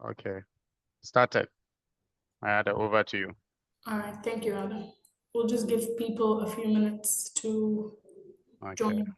Okay, started. Ayada, over to you. All right, thank you, Adam. We'll just give people a few minutes to Okay. join.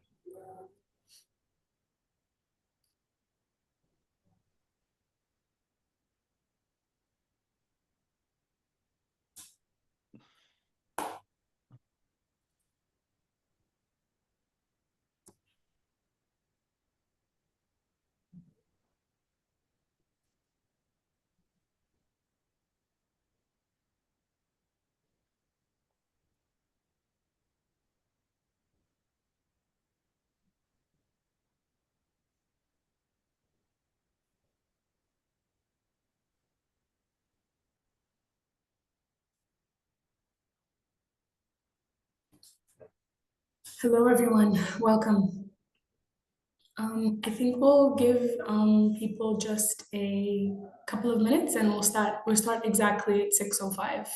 Hello, everyone. Welcome. I think we'll give people just a couple of minutes, and We'll start exactly at 6:05.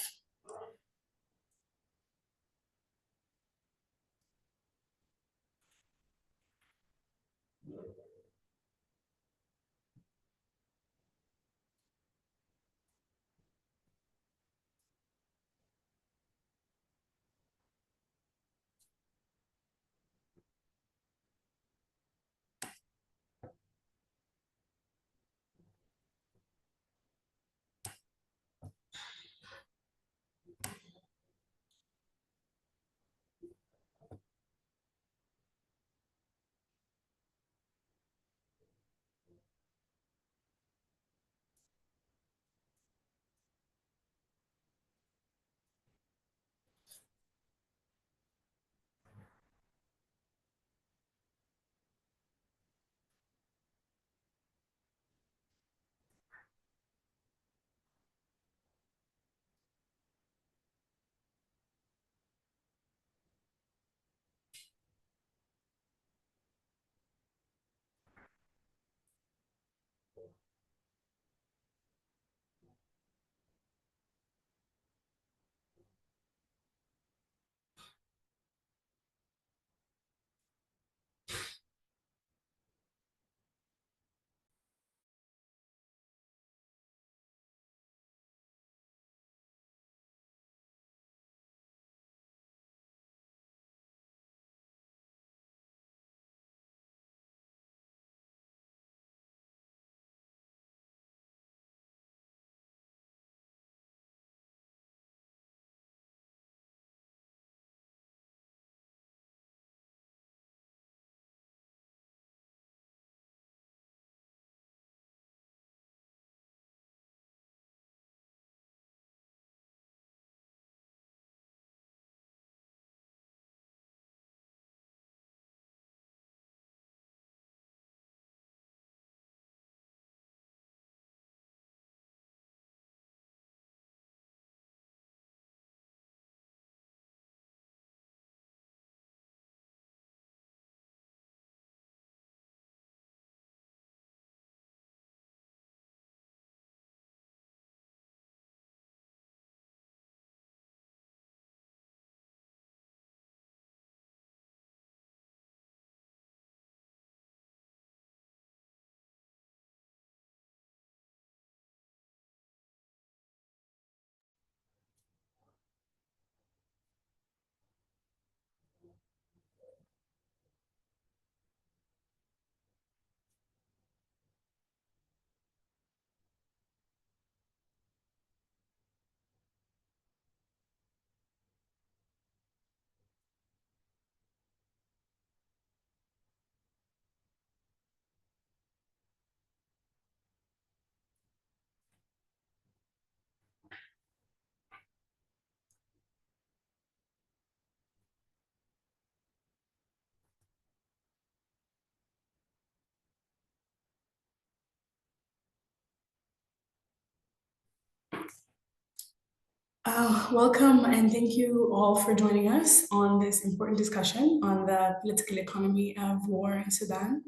Welcome, and thank you all for joining us on this important discussion on the political economy of war in Sudan,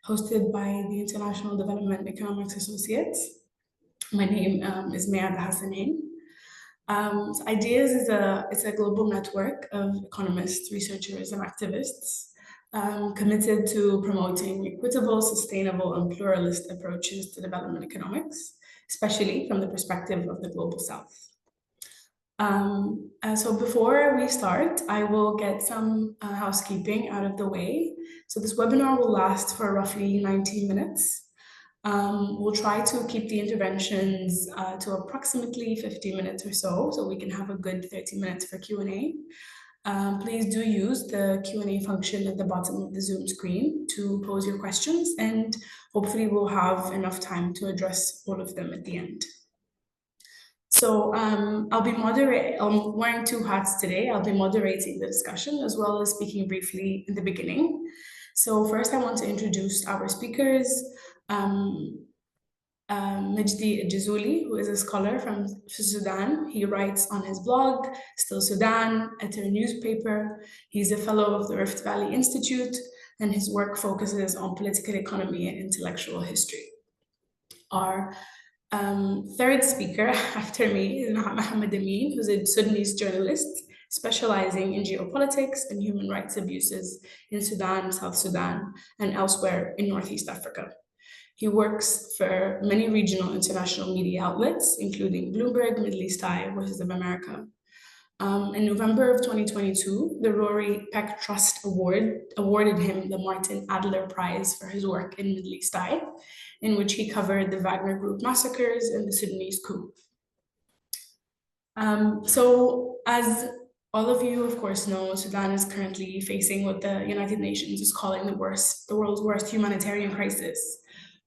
hosted by the International Development Economics Associates. My name is Mayad Hassanin. Ideas is it's a global network of economists, researchers, and activists committed to promoting equitable, sustainable, and pluralist approaches to development economics especially from the perspective of the Global South. So before we start, I will get some housekeeping out of the way. So this webinar will last for roughly 90 minutes. We'll try to keep the interventions to approximately 50 minutes or so we can have a good 30 minutes for Q&A. Please do use the Q&A function at the bottom of the Zoom screen to pose your questions, and hopefully we'll have enough time to address all of them at the end. So I'm wearing two hats today. I'll be moderating the discussion as well as speaking briefly in the beginning. So first I want to introduce our speakers. Majdi Jazuli, who is a scholar from Sudan. He writes on his blog, Still Sudan, at a newspaper. He's a fellow of the Rift Valley Institute, and his work focuses on political economy and intellectual history. Our third speaker after me is Mohammed Amin, who's a Sudanese journalist specializing in geopolitics and human rights abuses in Sudan, South Sudan, and elsewhere in Northeast Africa. He works for many regional international media outlets, including Bloomberg, Middle East Eye, Voices of America. In November of 2022, the Rory Peck Trust awarded him the Martin Adler Prize for his work in Middle East Eye, in which he covered the Wagner Group massacres and the Sudanese coup. So as all of you, of course, know, Sudan is currently facing what the United Nations is calling the world's worst humanitarian crisis,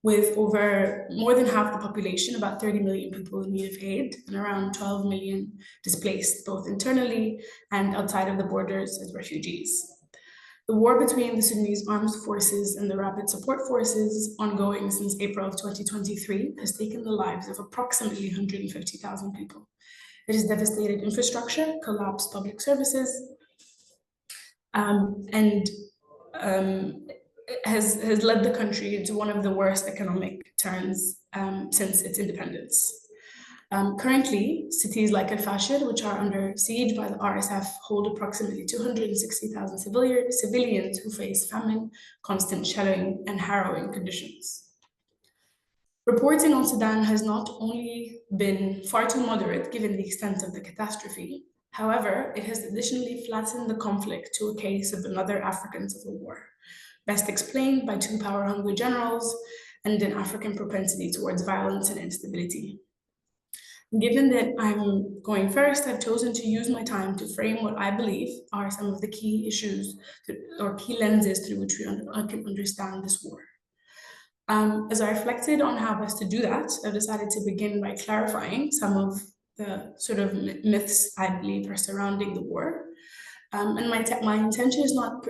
with more than half the population, about 30 million people in need of aid, and around 12 million displaced, both internally and outside of the borders as refugees. The war between the Sudanese Armed Forces and the Rapid Support Forces, ongoing since April of 2023, has taken the lives of approximately 150,000 people. It has devastated infrastructure, collapsed public services, and has led the country into one of the worst economic turns since its independence. Currently, cities like Al-Fashir, which are under siege by the RSF, hold approximately 260,000 civilians who face famine, constant shelling, and harrowing conditions. Reporting on Sudan has not only been far too moderate given the extent of the catastrophe, however, it has additionally flattened the conflict to a case of another African civil war, best explained by two power-hungry generals and an African propensity towards violence and instability. Given that I'm going first, I've chosen to use my time to frame what I believe are some of the key issues or key lenses through which we can understand this war. As I reflected on how best to do that, I've decided to begin by clarifying some of the sort of myths I believe are surrounding the war. And my intention is not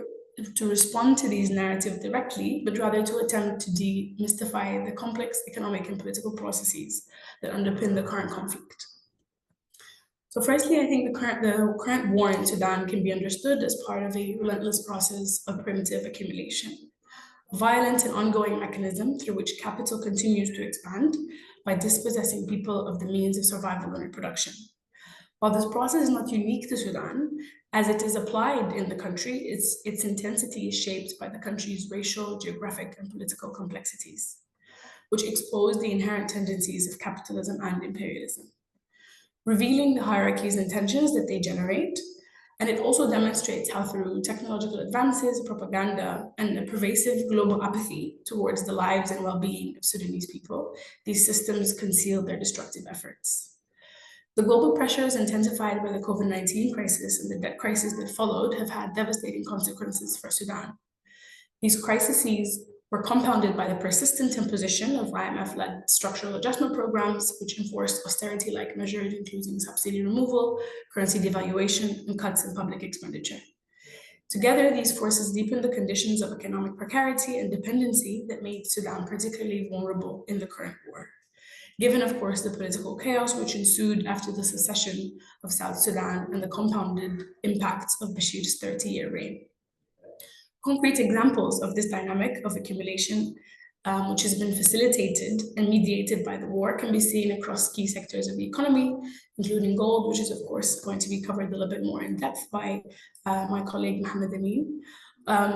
to respond to these narratives directly, but rather to attempt to demystify the complex economic and political processes that underpin the current conflict. So firstly, I think the current war in Sudan can be understood as part of a relentless process of primitive accumulation, a violent and ongoing mechanism through which capital continues to expand by dispossessing people of the means of survival and reproduction. While this process is not unique to Sudan, as it is applied in the country, its intensity is shaped by the country's racial, geographic, and political complexities, which expose the inherent tendencies of capitalism and imperialism, revealing the hierarchies and tensions that they generate. And it also demonstrates how through technological advances, propaganda, and a pervasive global apathy towards the lives and well-being of Sudanese people, these systems conceal their destructive efforts. The global pressures intensified by the COVID-19 crisis and the debt crisis that followed have had devastating consequences for Sudan. These crises were compounded by the persistent imposition of IMF-led structural adjustment programs, which enforced austerity-like measures, including subsidy removal, currency devaluation, and cuts in public expenditure. Together, these forces deepened the conditions of economic precarity and dependency that made Sudan particularly vulnerable in the current war, given, of course, the political chaos which ensued after the secession of South Sudan and the compounded impacts of Bashir's 30-year reign. Concrete examples of this dynamic of accumulation, which has been facilitated and mediated by the war, can be seen across key sectors of the economy, including gold, which is, of course, going to be covered a little bit more in depth by my colleague Mohammed Amin,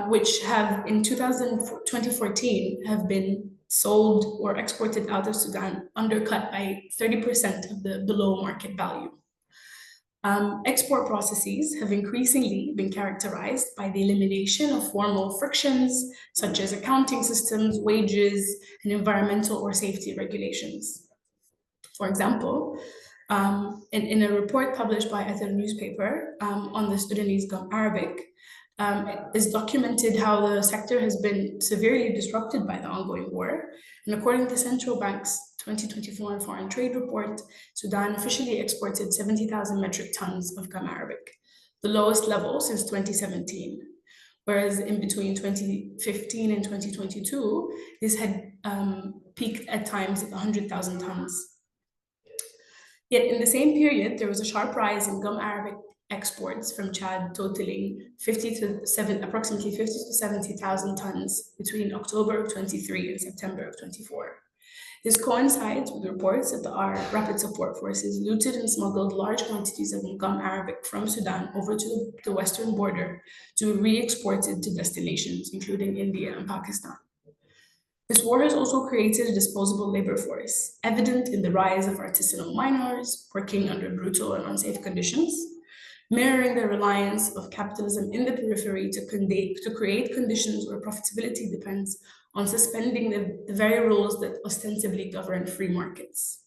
which have, in 2014, have been sold or exported out of Sudan undercut by 30% of the below market value. Export processes have increasingly been characterized by the elimination of formal frictions, such as accounting systems, wages, and environmental or safety regulations. For example, in a report published by a newspaper on the Sudanese Arabic, is documented how the sector has been severely disrupted by the ongoing war. And according to the Central Bank's 2024 Foreign Trade Report, Sudan officially exported 70,000 metric tons of gum Arabic, the lowest level since 2017. Whereas in between 2015 and 2022, this had peaked at times at 100,000 tons. Yet in the same period, there was a sharp rise in gum Arabic exports from Chad, totaling approximately 50 to 70,000 tons between October of 23 and September of 24. This coincides with reports that the Rapid Support Forces looted and smuggled large quantities of gum Arabic from Sudan over to the western border to be re-exported to destinations, including India and Pakistan. This war has also created a disposable labor force, evident in the rise of artisanal miners working under brutal and unsafe conditions, mirroring the reliance of capitalism in the periphery to create conditions where profitability depends on suspending the very rules that ostensibly govern free markets.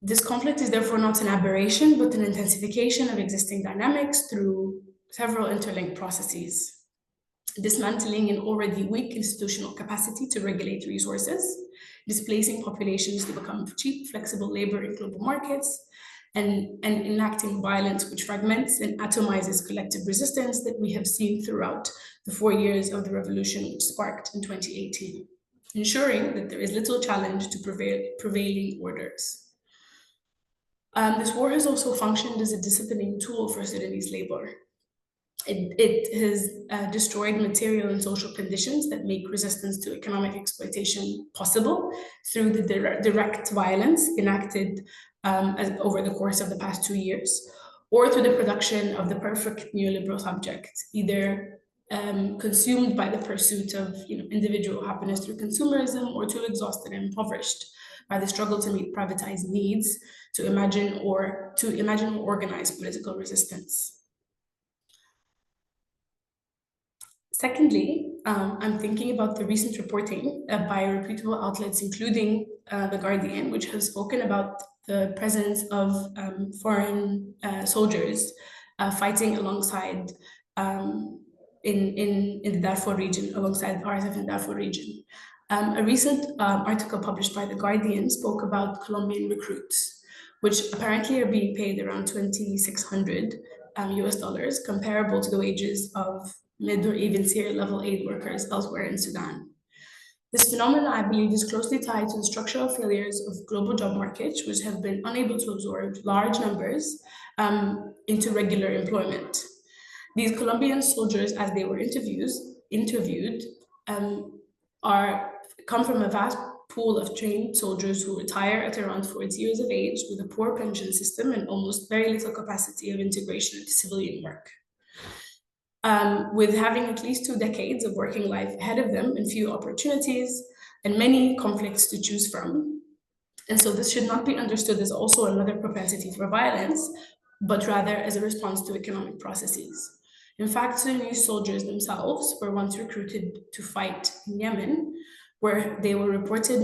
This conflict is therefore not an aberration, but an intensification of existing dynamics through several interlinked processes. Dismantling an already weak institutional capacity to regulate resources, displacing populations to become cheap, flexible labor in global markets, and enacting violence which fragments and atomizes collective resistance that we have seen throughout the 4 years of the revolution which sparked in 2018, ensuring that there is little challenge to prevailing orders. This war has also functioned as a disciplining tool for Sudanese labor. It has destroyed material and social conditions that make resistance to economic exploitation possible through the direct violence enacted over the course of the past 2 years, or through the production of the perfect neoliberal subject, either consumed by the pursuit of individual happiness through consumerism, or too exhausted and impoverished by the struggle to meet privatized needs, to imagine or organize political resistance. Secondly, I'm thinking about the recent reporting by reputable outlets, including The Guardian, which has spoken about the presence of foreign soldiers fighting alongside in the Darfur region, alongside RSF in the Darfur region. A recent article published by The Guardian spoke about Colombian recruits, which apparently are being paid around 2,600 US dollars, comparable to the wages of mid or even senior level aid workers elsewhere in Sudan. This phenomenon, I believe, is closely tied to the structural failures of global job markets, which have been unable to absorb large numbers into regular employment. These Colombian soldiers, as they were interviewed, come from a vast pool of trained soldiers who retire at around 40 years of age with a poor pension system and almost very little capacity of integration into civilian work. With having at least 2 decades of working life ahead of them and few opportunities and many conflicts to choose from. And so this should not be understood as also another propensity for violence, but rather as a response to economic processes. In fact, Sudanese soldiers themselves were once recruited to fight in Yemen, where they were reported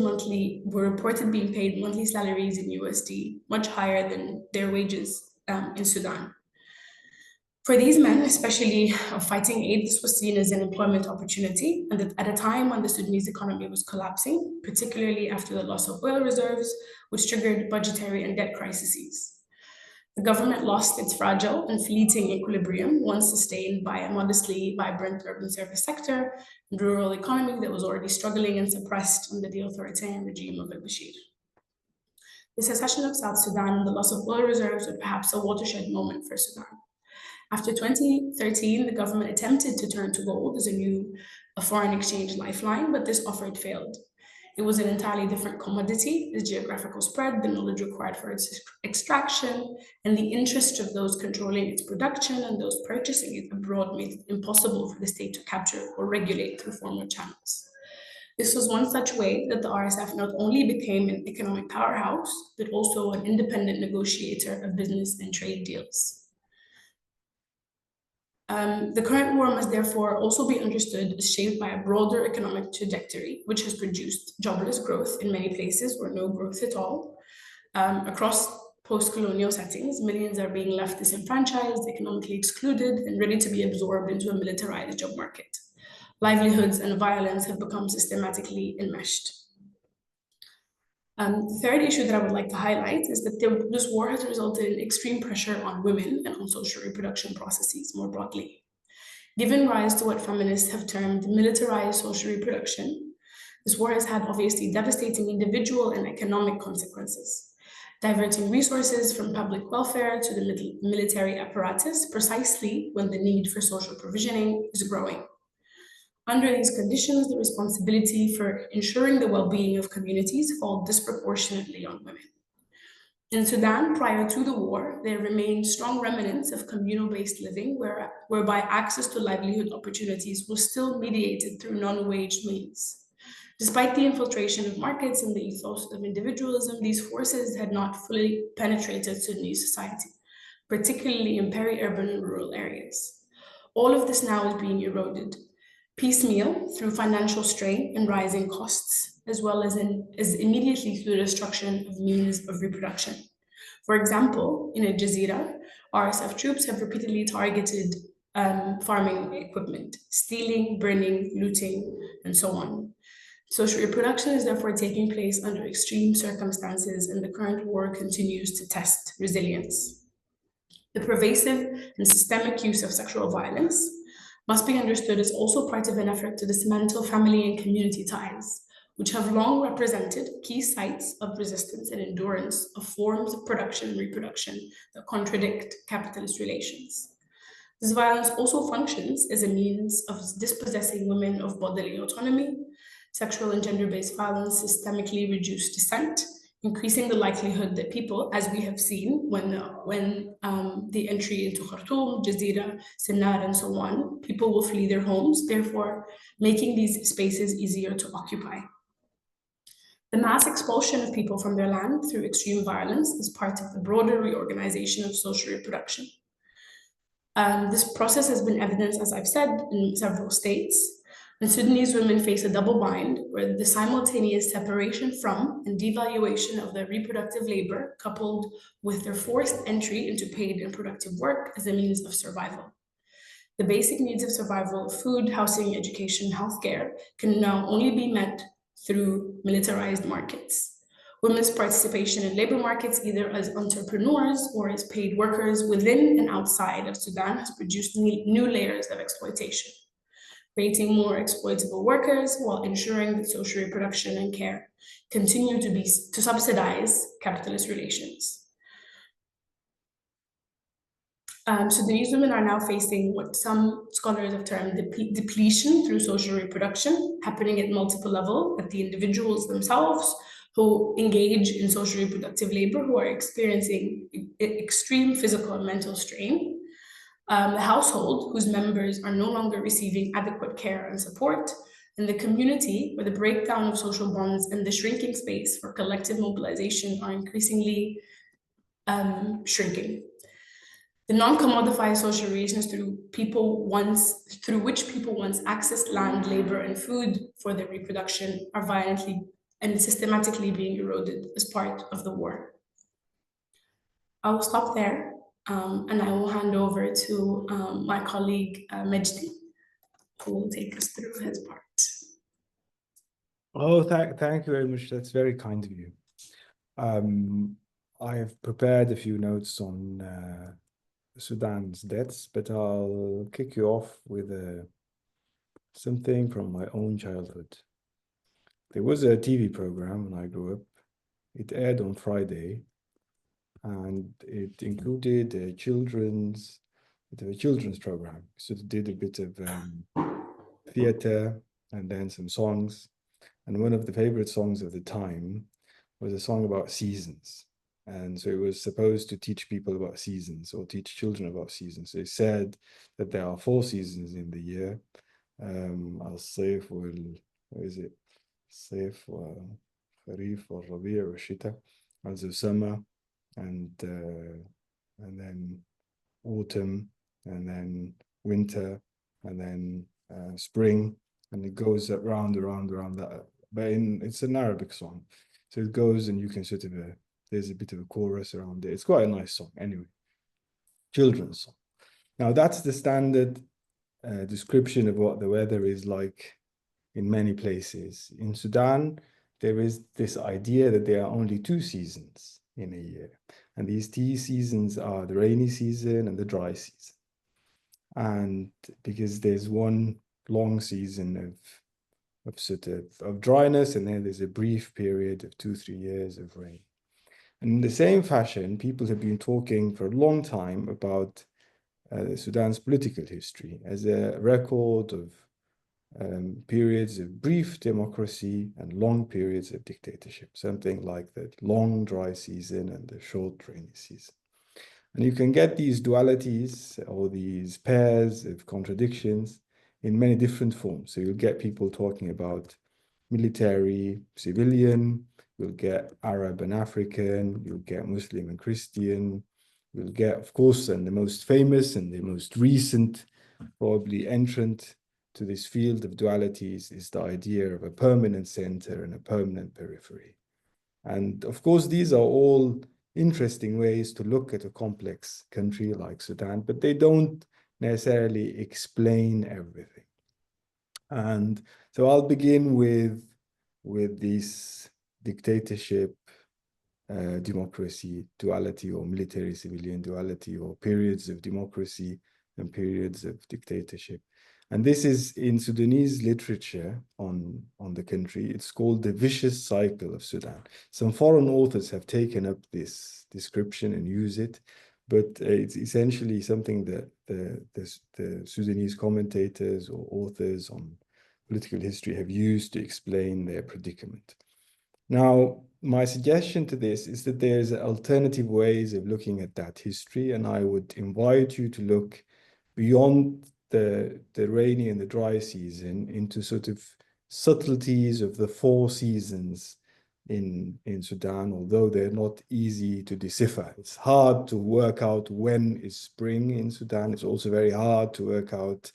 being paid monthly salaries in USD, much higher than their wages in Sudan. For these men, especially of fighting aid, this was seen as an employment opportunity, and that at a time when the Sudanese economy was collapsing, particularly after the loss of oil reserves, which triggered budgetary and debt crises. The government lost its fragile and fleeting equilibrium, once sustained by a modestly vibrant urban service sector and rural economy that was already struggling and suppressed under the authoritarian regime of al-Bashir. The secession of South Sudan and the loss of oil reserves were perhaps a watershed moment for Sudan. After 2013, the government attempted to turn to gold as a new foreign exchange lifeline, but this offer failed. It was an entirely different commodity, the geographical spread, the knowledge required for its extraction, and the interest of those controlling its production and those purchasing it abroad made it impossible for the state to capture or regulate through formal channels. This was one such way that the RSF not only became an economic powerhouse, but also an independent negotiator of business and trade deals. The current war must therefore also be understood as shaped by a broader economic trajectory, which has produced jobless growth in many places or no growth at all. Across post-colonial settings, millions are being left disenfranchised, economically excluded, and ready to be absorbed into a militarized job market. Livelihoods and violence have become systematically enmeshed. The third issue that I would like to highlight is that this war has resulted in extreme pressure on women and on social reproduction processes more broadly. Given rise to what feminists have termed militarized social reproduction, this war has had obviously devastating individual and economic consequences, diverting resources from public welfare to the military apparatus precisely when the need for social provisioning is growing. Under these conditions, the responsibility for ensuring the well-being of communities falls disproportionately on women. In Sudan, prior to the war, there remained strong remnants of communal-based living whereby access to livelihood opportunities was still mediated through non-wage means. Despite the infiltration of markets and the ethos of individualism, these forces had not fully penetrated Sudanese society, particularly in peri-urban and rural areas. All of this now is being eroded, piecemeal through financial strain and rising costs, as well as immediately through the destruction of means of reproduction. For example, in Al Jazeera, RSF troops have repeatedly targeted farming equipment, stealing, burning, looting, and so on. Social reproduction is therefore taking place under extreme circumstances, and the current war continues to test resilience. The pervasive and systemic use of sexual violence must be understood as also part of an effort to dismantle family and community ties, which have long represented key sites of resistance and endurance of forms of production and reproduction that contradict capitalist relations. This violence also functions as a means of dispossessing women of bodily autonomy. Sexual and gender-based violence systemically reduce dissent, increasing the likelihood that people, as we have seen when the entry into Khartoum, Jazeera, Sinnar, and so on, people will flee their homes, therefore making these spaces easier to occupy. The mass expulsion of people from their land through extreme violence is part of the broader reorganization of social reproduction. This process has been evidenced, as I've said, in several states. And Sudanese women face a double bind, where the simultaneous separation from and devaluation of their reproductive labor, coupled with their forced entry into paid and productive work as a means of survival. The basic needs of survival, food, housing, education, healthcare, can now only be met through militarized markets. Women's participation in labor markets, either as entrepreneurs or as paid workers within and outside of Sudan, has produced new layers of exploitation, creating more exploitable workers while ensuring that social reproduction and care continue to subsidize capitalist relations. Sudanese women are now facing what some scholars have termed depletion through social reproduction, happening at multiple levels, at the individuals themselves who engage in social reproductive labor, who are experiencing extreme physical and mental strain, the household, whose members are no longer receiving adequate care and support, and the community, where the breakdown of social bonds and the shrinking space for collective mobilization are increasingly shrinking. The non-commodified social relations through which people once accessed land, labor, and food for their reproduction are violently and systematically being eroded as part of the war. I will stop there, and I will hand over to my colleague Majdi, who will take us through his part. Oh, thank you very much. That's very kind of you. I have prepared a few notes on Sudan's deaths, but I'll kick you off with something from my own childhood. There was a TV program when I grew up. It aired on Friday, and it included a children's program. So it did a bit of theater and then some songs. And one of the favorite songs of the time was a song about seasons. And so it was supposed to teach people about seasons or teach children about seasons. So it said that there are 4 seasons in the year. I'll say what is it? الصيف وخريف والربيع والشتاء, also summer and then autumn and then winter and then spring, and it goes around that. But it's an Arabic song, so it goes and you can sort of there's a bit of a chorus around it. It's quite a nice song anyway, children's song. Now that's the standard description of what the weather is like in many places. In Sudan, there is this idea that there are only 2 seasons in a year. And these 2 seasons are the rainy season and the dry season. And because there's one long season of dryness, and then there's a brief period of 2-3 years of rain. And in the same fashion, people have been talking for a long time about Sudan's political history as a record of periods of brief democracy and long periods of dictatorship, something like the long dry season and the short rainy season. And you can get these dualities or these pairs of contradictions in many different forms. So you'll get people talking about military, civilian, you'll get Arab and African, you'll get Muslim and Christian, you'll get, of course, and the most famous and the most recent probably entrant to this field of dualities is the idea of a permanent center and a permanent periphery. And of course, these are all interesting ways to look at a complex country like Sudan, but they don't necessarily explain everything. And so I'll begin with this dictatorship, democracy duality, or military civilian duality, or periods of democracy and periods of dictatorship. And this is in Sudanese literature on the country. It's called the vicious cycle of Sudan. Some foreign authors have taken up this description and use it, but it's essentially something that the Sudanese commentators or authors on political history have used to explain their predicament. Now, my suggestion to this is that there's alternative ways of looking at that history, and I would invite you to look beyond the rainy and the dry season into sort of subtleties of the 4 seasons in Sudan, although they're not easy to decipher. It's hard to work out when is spring in Sudan. It's also very hard to work out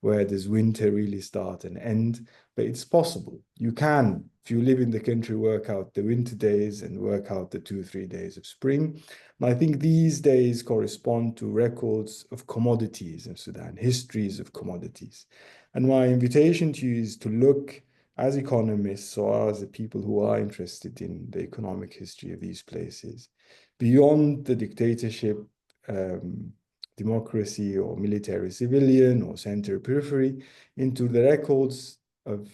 where does winter really start and end, but it's possible. You can, if you live in the country, work out the winter days and work out the 2-3 days of spring. And I think these days correspond to records of commodities in Sudan, histories of commodities. And my invitation to you is to look as economists or as the people who are interested in the economic history of these places, beyond the dictatorship, democracy or military civilian or center periphery, into the records of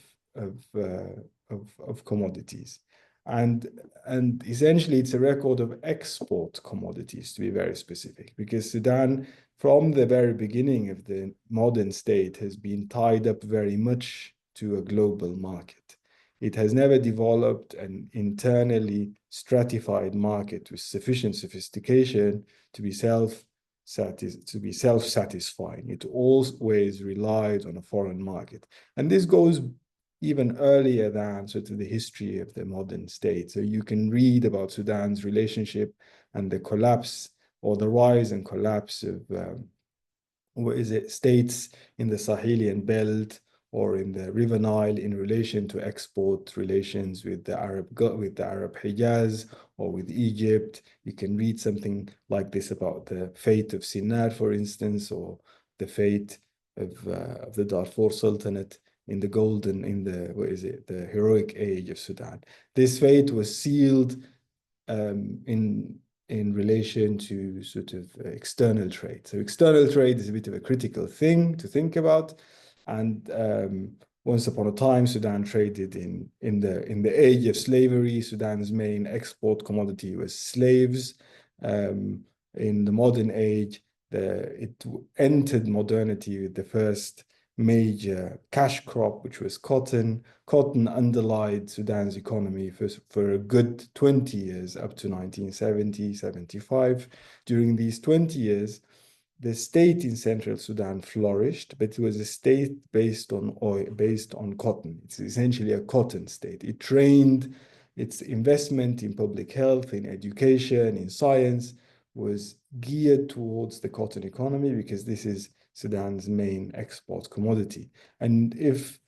commodities. And essentially it's a record of export commodities, to be very specific, because Sudan from the very beginning of the modern state has been tied up very much to a global market. It has never developed an internally stratified market with sufficient sophistication to be self-satisfying. It always relied on a foreign market. And this goes even earlier than sort of the history of the modern state. So you can read about Sudan's relationship and the collapse or the rise and collapse of states in the Sahelian belt or in the River Nile in relation to export relations with the Arab Hijaz or with Egypt. You can read something like this about the fate of Sinnar, for instance, or the fate of the Darfur Sultanate in the the heroic age of Sudan. This fate was sealed in relation to sort of external trade. So external trade is a bit of a critical thing to think about. And once upon a time, Sudan traded in the age of slavery. Sudan's main export commodity was slaves. In the modern age, it entered modernity with the first major cash crop, which was cotton. Cotton underlied Sudan's economy for a good 20 years, up to 1970, 75. During these 20 years, the state in central Sudan flourished, but it was a state based on oil, based on cotton. It's essentially a cotton state. It trained, its investment in public health, in education, in science was geared towards the cotton economy because this is Sudan's main export commodity. And if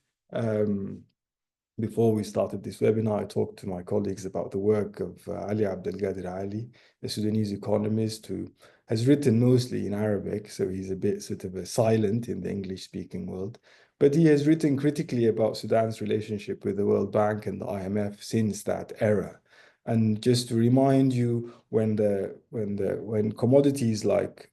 before we started this webinar, I talked to my colleagues about the work of Ali Abdelgader Ali, a Sudanese economist who has written mostly in Arabic, so he's a bit sort of a silent in the English-speaking world. But he has written critically about Sudan's relationship with the World Bank and the IMF since that era. And just to remind you, when commodities like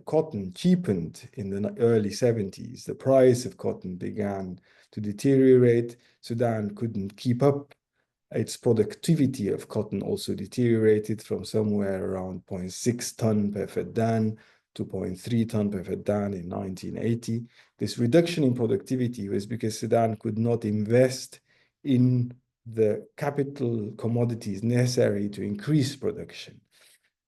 cotton cheapened in the early 70s, the price of cotton began to deteriorate. Sudan couldn't keep up. Its productivity of cotton also deteriorated from somewhere around 0.6 ton per feddan to 0.3 ton per feddan in 1980. This reduction in productivity was because Sudan could not invest in the capital commodities necessary to increase production,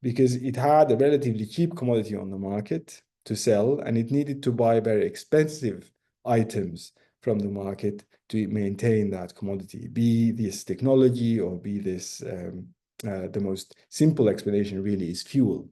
because it had a relatively cheap commodity on the market to sell, and it needed to buy very expensive items from the market to maintain that commodity, be this technology or be this, the most simple explanation really is fuel.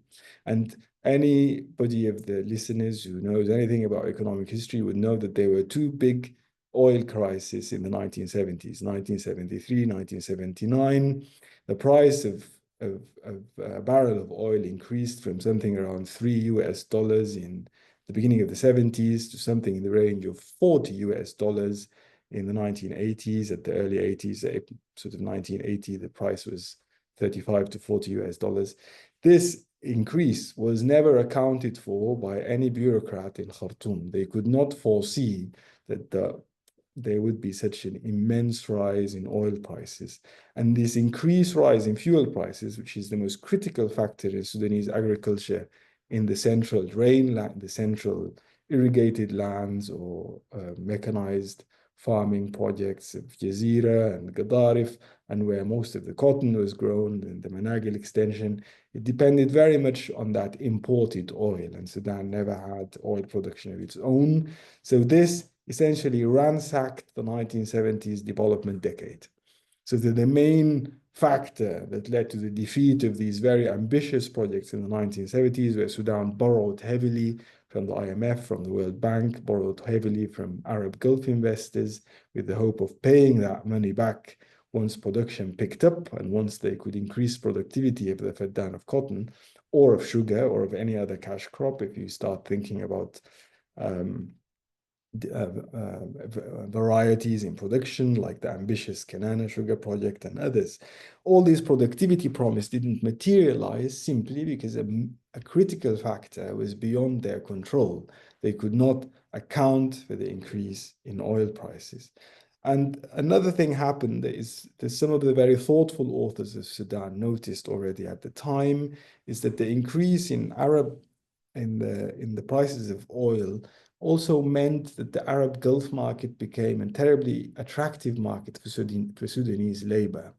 And anybody of the listeners who knows anything about economic history would know that there were two big oil crises in the 1970s, 1973, 1979. The price of a barrel of oil increased from something around $3 in the beginning of the 70s to something in the range of $40 in the 1980s. At the early 80s, sort of 1980, the price was $35 to $40. This increase was never accounted for by any bureaucrat in Khartoum. They could not foresee that there would be such an immense rise in oil prices. And this increased rise in fuel prices, which is the most critical factor in Sudanese agriculture in the central the central irrigated lands or mechanized farming projects of Jazeera and Gadarif, and where most of the cotton was grown in the Managil extension, it depended very much on that imported oil, and Sudan never had oil production of its own. So this essentially ransacked the 1970s development decade. So the main factor that led to the defeat of these very ambitious projects in the 1970s, where Sudan borrowed heavily from the IMF, from the World Bank, borrowed heavily from Arab Gulf investors with the hope of paying that money back once production picked up and once they could increase productivity of the feddan of cotton or of sugar or of any other cash crop, if you start thinking about varieties in production like the ambitious Kanana sugar project and others. All these productivity promise didn't materialize simply because a critical factor was beyond their control. They could not account for the increase in oil prices. And another thing happened is that some of the very thoughtful authors of Sudan noticed already at the time is that the increase in the prices of oil also meant that the Arab Gulf market became a terribly attractive market for Sudanese labor,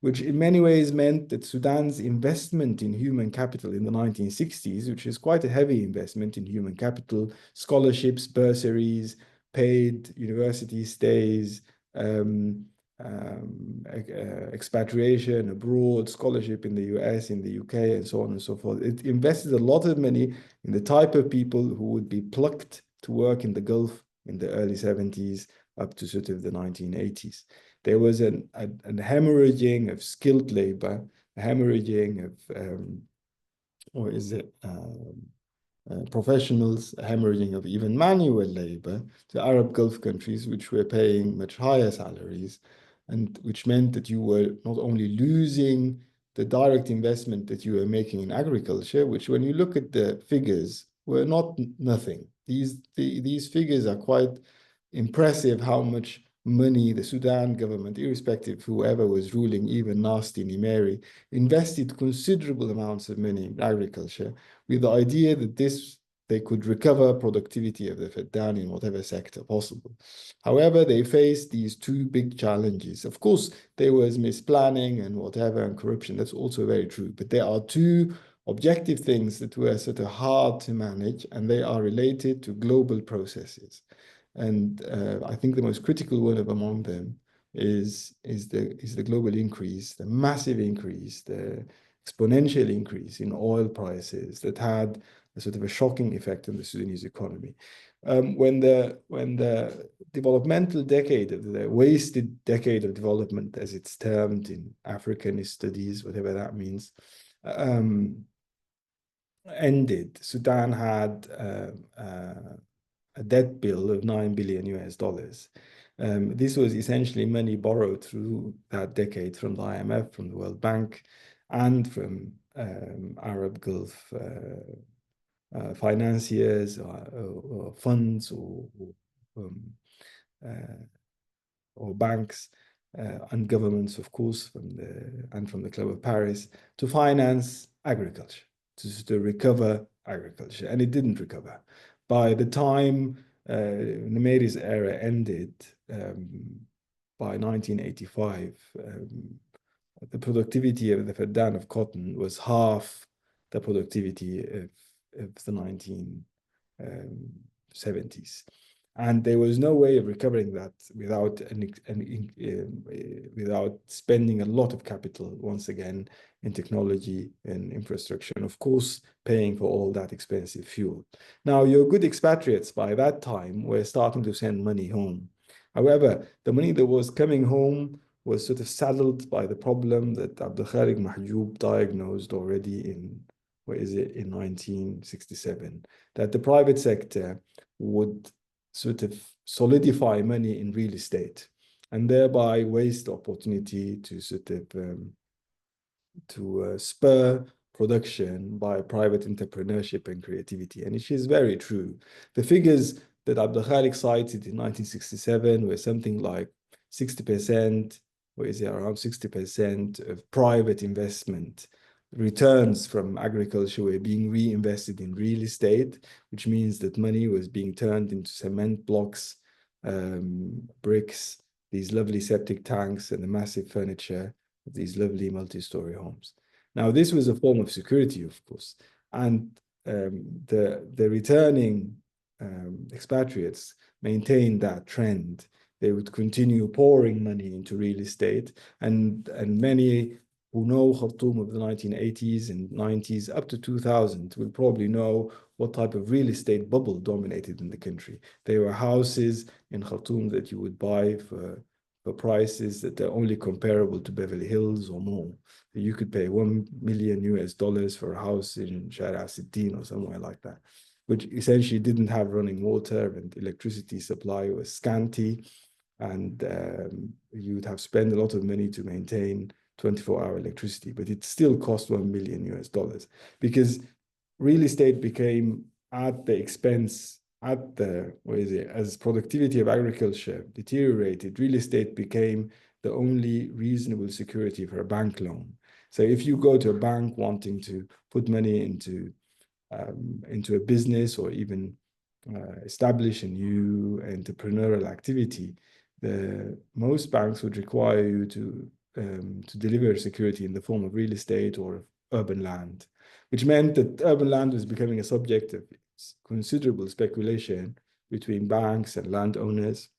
which in many ways meant that Sudan's investment in human capital in the 1960s, which is quite a heavy investment in human capital, scholarships, bursaries, paid university stays, expatriation abroad, scholarship in the US, in the UK, and so on and so forth. It invested a lot of money in the type of people who would be plucked to work in the Gulf in the early 70s up to sort of the 1980s. There was an hemorrhaging of skilled labor, a hemorrhaging of professionals, a hemorrhaging of even manual labor to Arab Gulf countries, which were paying much higher salaries, and which meant that you were not only losing the direct investment that you were making in agriculture, which when you look at the figures were not nothing. These figures are quite impressive, how much money the Sudan government, irrespective of whoever was ruling, even nasty Nimeri, invested considerable amounts of money in agriculture with the idea that they could recover productivity of the feddan in whatever sector possible. However, they faced these two big challenges. Of course, there was misplanning and whatever and corruption. That's also very true. But there are two objective things that were sort of hard to manage, and they are related to global processes. And I think the most critical one among them is the global increase, the massive increase, the exponential increase in oil prices that had a sort of a shocking effect on the Sudanese economy. When the developmental decade, the wasted decade of development, as it's termed in African studies, whatever that means, ended, Sudan had a debt bill of $9 billion US. This was essentially money borrowed through that decade from the IMF, from the World Bank, and from Arab Gulf financiers or funds or banks and governments, of course, from the Club of Paris, to finance agriculture, to recover agriculture, and it didn't recover. By the time Numeri's era ended, by 1985, the productivity of the Faddan of cotton was half the productivity of the 1970s. And there was no way of recovering that without without spending a lot of capital, once again, in technology and infrastructure, and of course, paying for all that expensive fuel. Now, your good expatriates by that time were starting to send money home. However, the money that was coming home was sort of saddled by the problem that Abdul Khalik Mahjoub diagnosed already in 1967, that the private sector would sort of solidify money in real estate and thereby waste the opportunity to sort of spur production by private entrepreneurship and creativity. And it is very true. The figures that Abdul Khalik cited in 1967 were something like 60%, around 60% of private investment returns from agriculture were being reinvested in real estate, which means that money was being turned into cement blocks, bricks, these lovely septic tanks, and the massive furniture of these lovely multi-story homes. Now, this was a form of security, of course, and the returning expatriates maintained that trend. They would continue pouring money into real estate, and many who know Khartoum of the 1980s and 90s up to 2000 will probably know what type of real estate bubble dominated in the country. There were houses in Khartoum that you would buy for prices that are only comparable to Beverly Hills or more. You could pay $1 million US for a house in Shara Sittin or somewhere like that, which essentially didn't have running water, and electricity supply was scanty, and you'd have spent a lot of money to maintain 24-hour electricity, but it still cost $1 million US, because real estate became at the expense, as productivity of agriculture deteriorated, real estate became the only reasonable security for a bank loan. So if you go to a bank wanting to put money into a business or even establish a new entrepreneurial activity, most banks would require you to deliver security in the form of real estate or urban land, which meant that urban land was becoming a subject of considerable speculation between banks and landowners.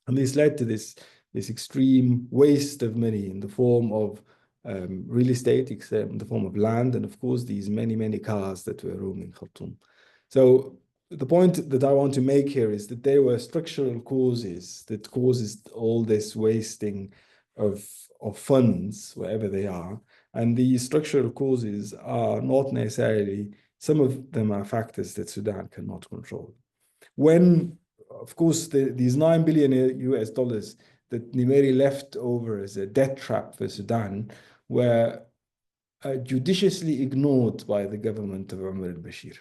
And this led to this extreme waste of money in the form of real estate, except in the form of land, and of course, these many cars that were roaming Khartoum. So the point that I want to make here is that there were structural causes that causes all this wasting of funds, wherever they are. And these structural causes are not necessarily, some of them are factors that Sudan cannot control. When, of course, these $9 billion US that Numeri left over as a debt trap for Sudan were judiciously ignored by the government of Umar al-Bashir,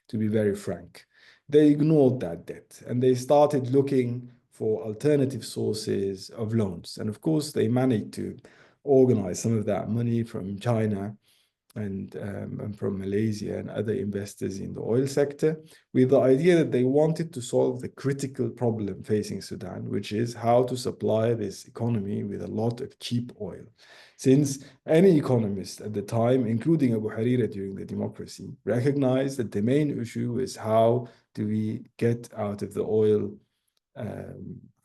to be very frank. They ignored that debt and they started looking for alternative sources of loans. And of course, they managed to organize some of that money from China and from Malaysia and other investors in the oil sector, with the idea that they wanted to solve the critical problem facing Sudan, which is how to supply this economy with a lot of cheap oil. since any economist at the time, including Abu Harira during the democracy, recognized that the main issue is how do we get out of the oil,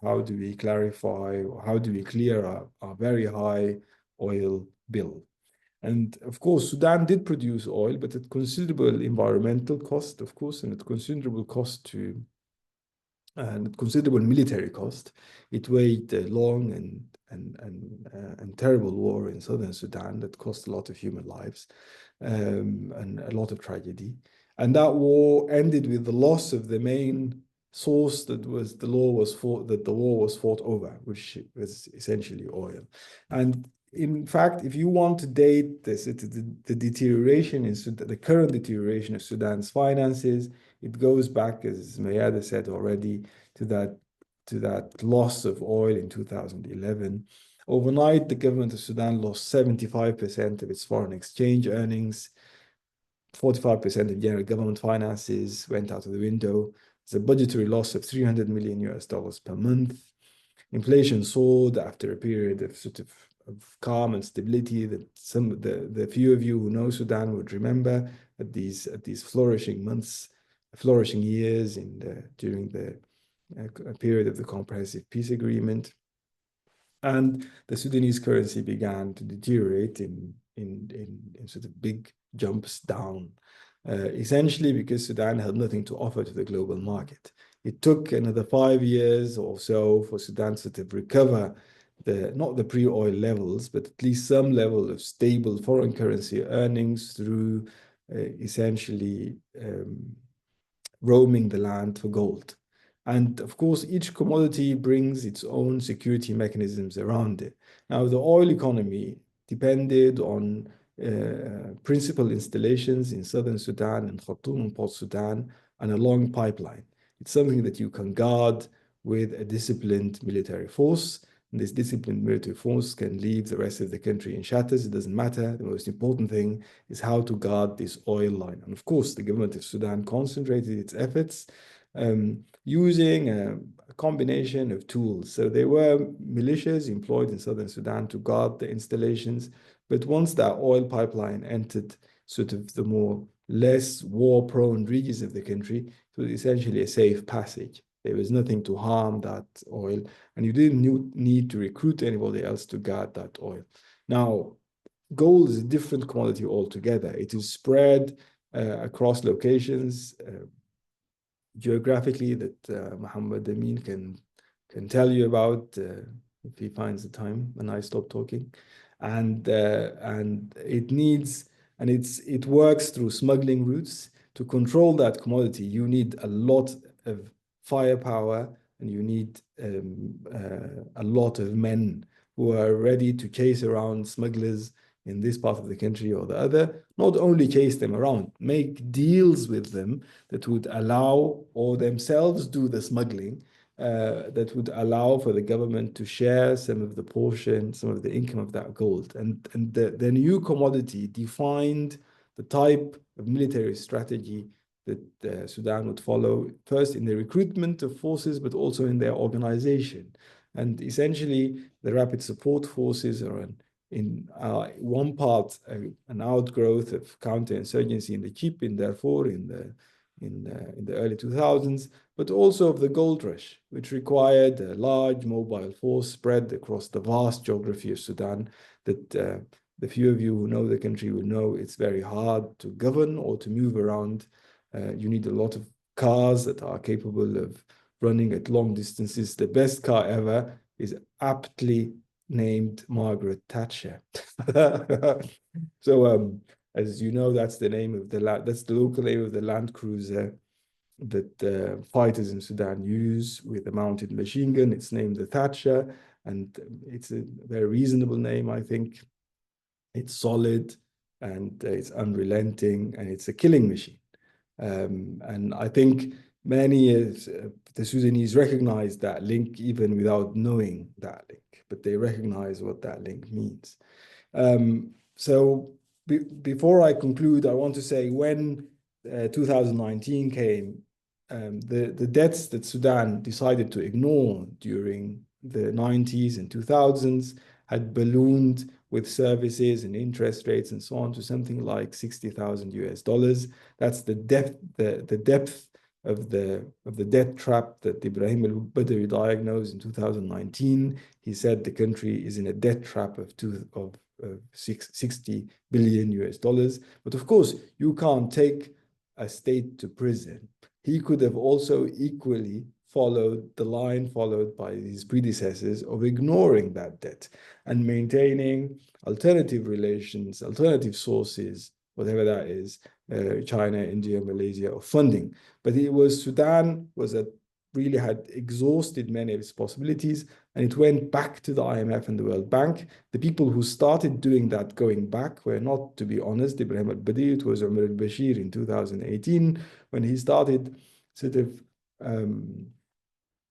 how do we clarify, how do we clear our very high oil bill. And of course, Sudan did produce oil, but at considerable environmental cost, of course, and at considerable cost to, and considerable military cost. It waged a long and terrible war in southern Sudan that cost a lot of human lives and a lot of tragedy. And that war ended with the loss of the main source that the war was fought over, which was essentially oil. And in fact, if you want to date this, the deterioration in Sudan, the current deterioration of Sudan's finances, it goes back, as Mayada said already, to that loss of oil in 2011. Overnight, the government of Sudan lost 75% of its foreign exchange earnings. 45% of general government finances went out of the window. It's a budgetary loss of $300 million per month. Inflation soared after a period of of calm and stability that the few of you who know Sudan would remember at these flourishing months, flourishing years during the period of the Comprehensive Peace Agreement. And the Sudanese currency began to deteriorate in sort of big jumps down, essentially because Sudan had nothing to offer to the global market. It took another 5 years or so for Sudan to sort of recover not the pre-oil levels, but at least some level of stable foreign currency earnings through essentially roaming the land for gold. And of course, each commodity brings its own security mechanisms around it. Now, the oil economy depended on principal installations in southern Sudan and Khartoum and Port Sudan and a long pipeline. It's something that you can guard with a disciplined military force. And this disciplined military force can leave the rest of the country in shatters. It doesn't matter. The most important thing is how to guard this oil line. And of course, the government of Sudan concentrated its efforts using a combination of tools. So there were militias employed in southern Sudan to guard the installations. But once that oil pipeline entered sort of the less war-prone regions of the country, it was essentially a safe passage. There was nothing to harm that oil, and you didn't need to recruit anybody else to guard that oil. Now, gold is a different commodity altogether. It is spread across locations geographically that Muhammad Amin can tell you about if he finds the time when I stop talking. And it works through smuggling routes. To control that commodity, you need a lot of firepower, and you need a lot of men who are ready to chase around smugglers in this part of the country or the other. Not only chase them around, make deals with them that would allow, or themselves do the smuggling, that would allow for the government to share some of the portion, some of the income of that gold. And the new commodity defined the type of military strategy that Sudan would follow, first in the recruitment of forces, but also in their organization. And essentially, the rapid support forces are in one part an outgrowth of counterinsurgency in the Chip in Darfur in the early 2000s, but also of the gold rush, which required a large mobile force spread across the vast geography of Sudan that the few of you who know the country will know it's very hard to govern or to move around. You need a lot of cars that are capable of running at long distances. The best car ever is aptly named Margaret Thatcher. So as you know, that's the name of that's the local name of the Land Cruiser that fighters in Sudan use with a mounted machine gun. It's named the Thatcher, and it's a very reasonable name, I think. It's solid, and it's unrelenting, and it's a killing machine. And I think many the Sudanese recognize that link even without knowing that link, but they recognize what that link means. So before I conclude, I want to say when 2019 came, the debts that Sudan decided to ignore during the 90s and 2000s had ballooned with services and interest rates and so on, to something like $60,000. That's the depth of the debt trap that Ibrahim al-Badawi diagnosed in 2019. He said the country is in a debt trap of $60 billion. But of course, you can't take a state to prison. He could have also equally followed the line followed by his predecessors of ignoring that debt and maintaining alternative relations, alternative sources, whatever that is, China, India, Malaysia, of funding. But it was Sudan really had exhausted many of its possibilities, and it went back to the IMF and the World Bank. The people who started doing that going back were not, to be honest, Ibrahim al-Badi. It was Umar al-Bashir in 2018 when he started sort of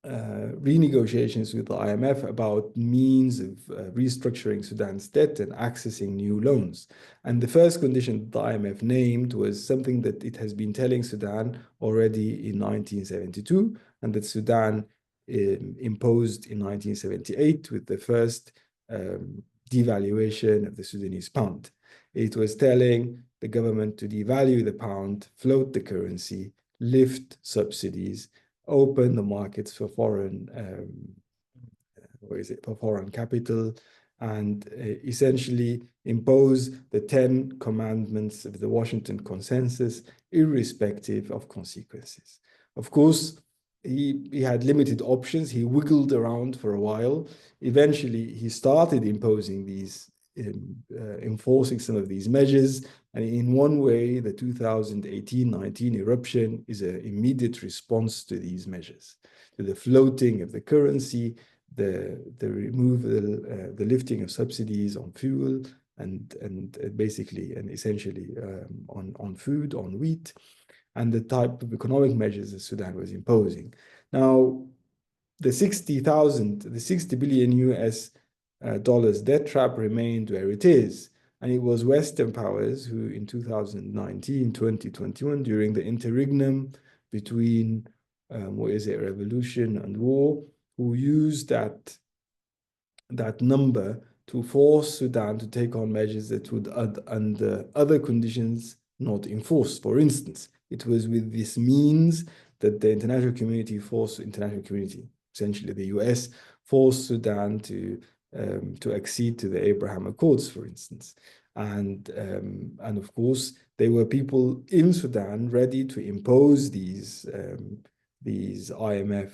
renegotiations with the IMF about means of restructuring Sudan's debt and accessing new loans. And the first condition the IMF named was something that it has been telling Sudan already in 1972, and that Sudan imposed in 1978 with the first devaluation of the Sudanese pound. It was telling the government to devalue the pound, float the currency, lift subsidies, open the markets for foreign capital, and essentially impose the 10 commandments of the Washington Consensus, irrespective of consequences. Of course, he had limited options. He wiggled around for a while. Eventually, he started imposing these, enforcing some of these measures. And in one way, the 2018-19 eruption is an immediate response to these measures, to the floating of the currency, the removal, the lifting of subsidies on fuel, and basically and essentially on food, on wheat, and the type of economic measures that Sudan was imposing. Now, the $60 billion US dollars debt trap remained where it is. And it was Western powers who in 2019, 2021, during the interregnum between, revolution and war, who used that number to force Sudan to take on measures that would, under other conditions, not enforce. For instance, it was with this means that the essentially the US, forced Sudan to accede to the Abraham Accords, for instance. And of course, there were people in Sudan ready to impose these IMF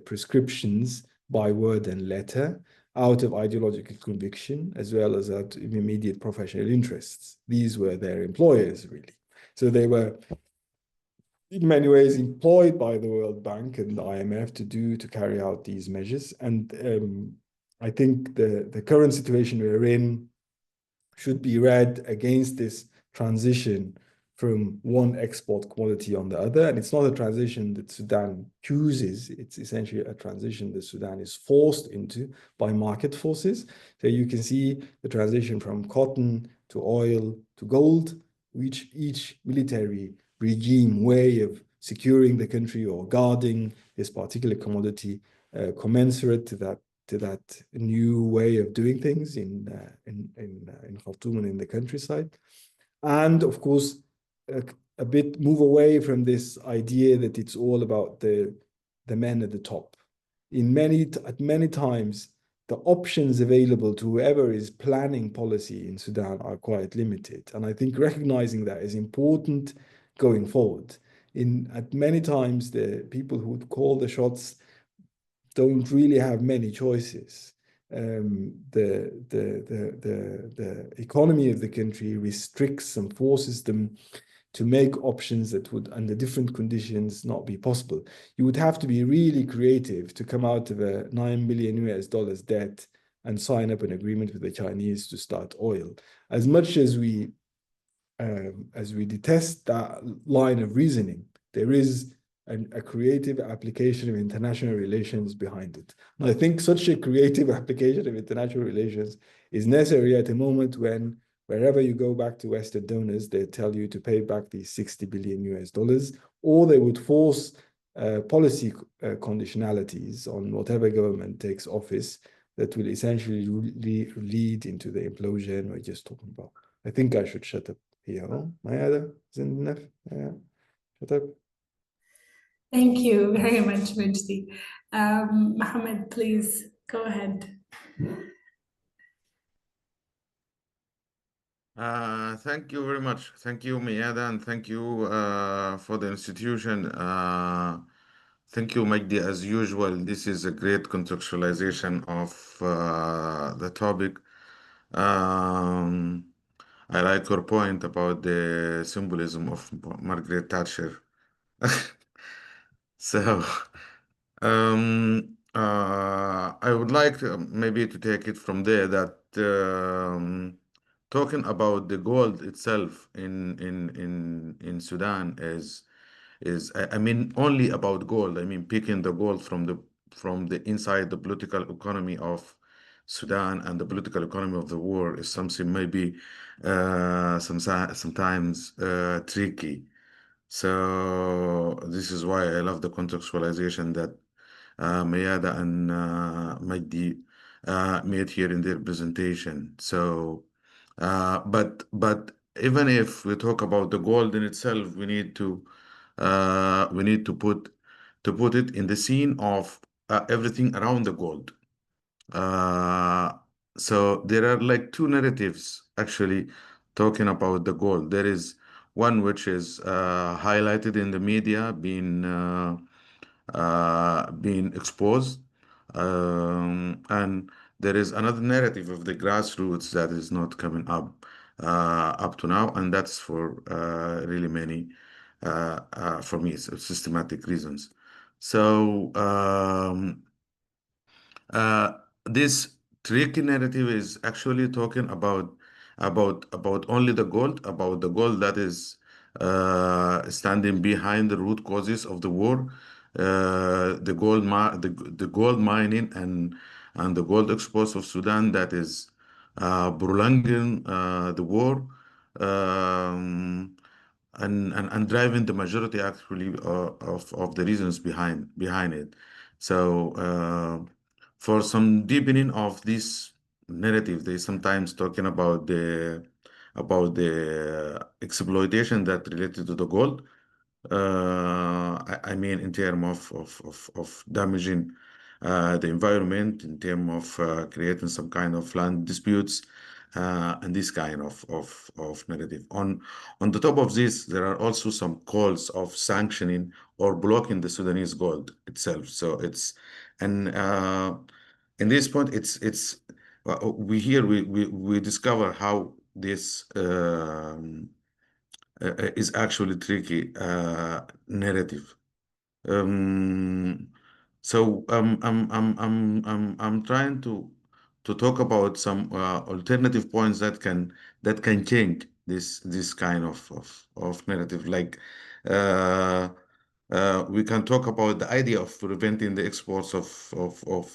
prescriptions by word and letter, out of ideological conviction, as well as out of immediate professional interests. These were their employers, really. So they were in many ways employed by the World Bank and the IMF to carry out these measures. And I think the current situation we're in should be read against this transition from one export commodity on the other. And it's not a transition that Sudan chooses. It's essentially a transition that Sudan is forced into by market forces. So you can see the transition from cotton to oil to gold, which each military regime way of securing the country or guarding this particular commodity commensurate to that new way of doing things in Khartoum and in the countryside. And of course, a bit move away from this idea that it's all about the men at the top. At many times, the options available to whoever is planning policy in Sudan are quite limited. And I think recognizing that is important going forward. At many times, the people who would call the shots don't really have many choices. The economy of the country restricts and forces them to make options that would, under different conditions, not be possible. You would have to be really creative to come out of a $9 billion US debt and sign up an agreement with the Chinese to start oil. As much as we detest that line of reasoning, there is a creative application of international relations behind it. And I think such a creative application of international relations is necessary at a moment when wherever you go back to Western donors, they tell you to pay back these $60 billion US, or they would force policy conditionalities on whatever government takes office that will essentially lead into the implosion we're just talking about. I think I should shut up here. No? Mayada, isn't enough? Yeah. Shut up. Thank you very much, Majdi. Mohammed, please go ahead. Thank you very much. Thank you, Miyada, and thank you for the institution. Thank you, Magdi. As usual, this is a great contextualization of the topic. I like your point about the symbolism of Margaret Thatcher. So, I would like maybe to take it from there that talking about the gold itself in Sudan is I mean only about gold. I mean picking the gold from the inside the political economy of Sudan and the political economy of the war is something maybe sometimes tricky. So this is why I love the contextualization that Mayada and Magdi made here in their presentation. So, but even if we talk about the gold in itself, we need to put it in the scene of everything around the gold. Uh, so there are like two narratives actually talking about the gold. There is one which is highlighted in the media, being exposed, and there is another narrative of the grassroots that is not coming up to now, and that's for really many, for me, systematic reasons. So. Uh, this tricky narrative is actually talking about only the gold, about the gold that is standing behind the root causes of the war, the gold mining and the gold exports of Sudan that is prolonging the war. Um, and driving the majority actually of the reasons behind it. So for some deepening of this narrative, they sometimes talking about the exploitation that related to the gold. I mean, in terms of damaging the environment, in terms of creating some kind of land disputes, and this kind of narrative. On the top of this, there are also some calls of sanctioning or blocking the Sudanese gold itself. So it's and in this point, it's we discover how this. Is actually tricky narrative. Um, so I'm trying to talk about some alternative points that can change this kind of narrative. Like uh, we can talk about the idea of preventing the exports of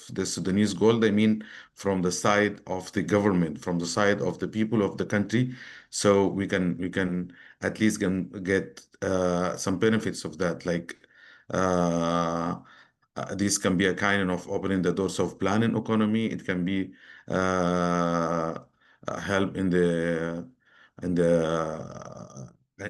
the Sudanese gold. I mean, from the side of the government, from the side of the people of the country, so we can at least can get some benefits of that, like. Uh, this can be a kind of opening the doors of planning economy. It can be help in the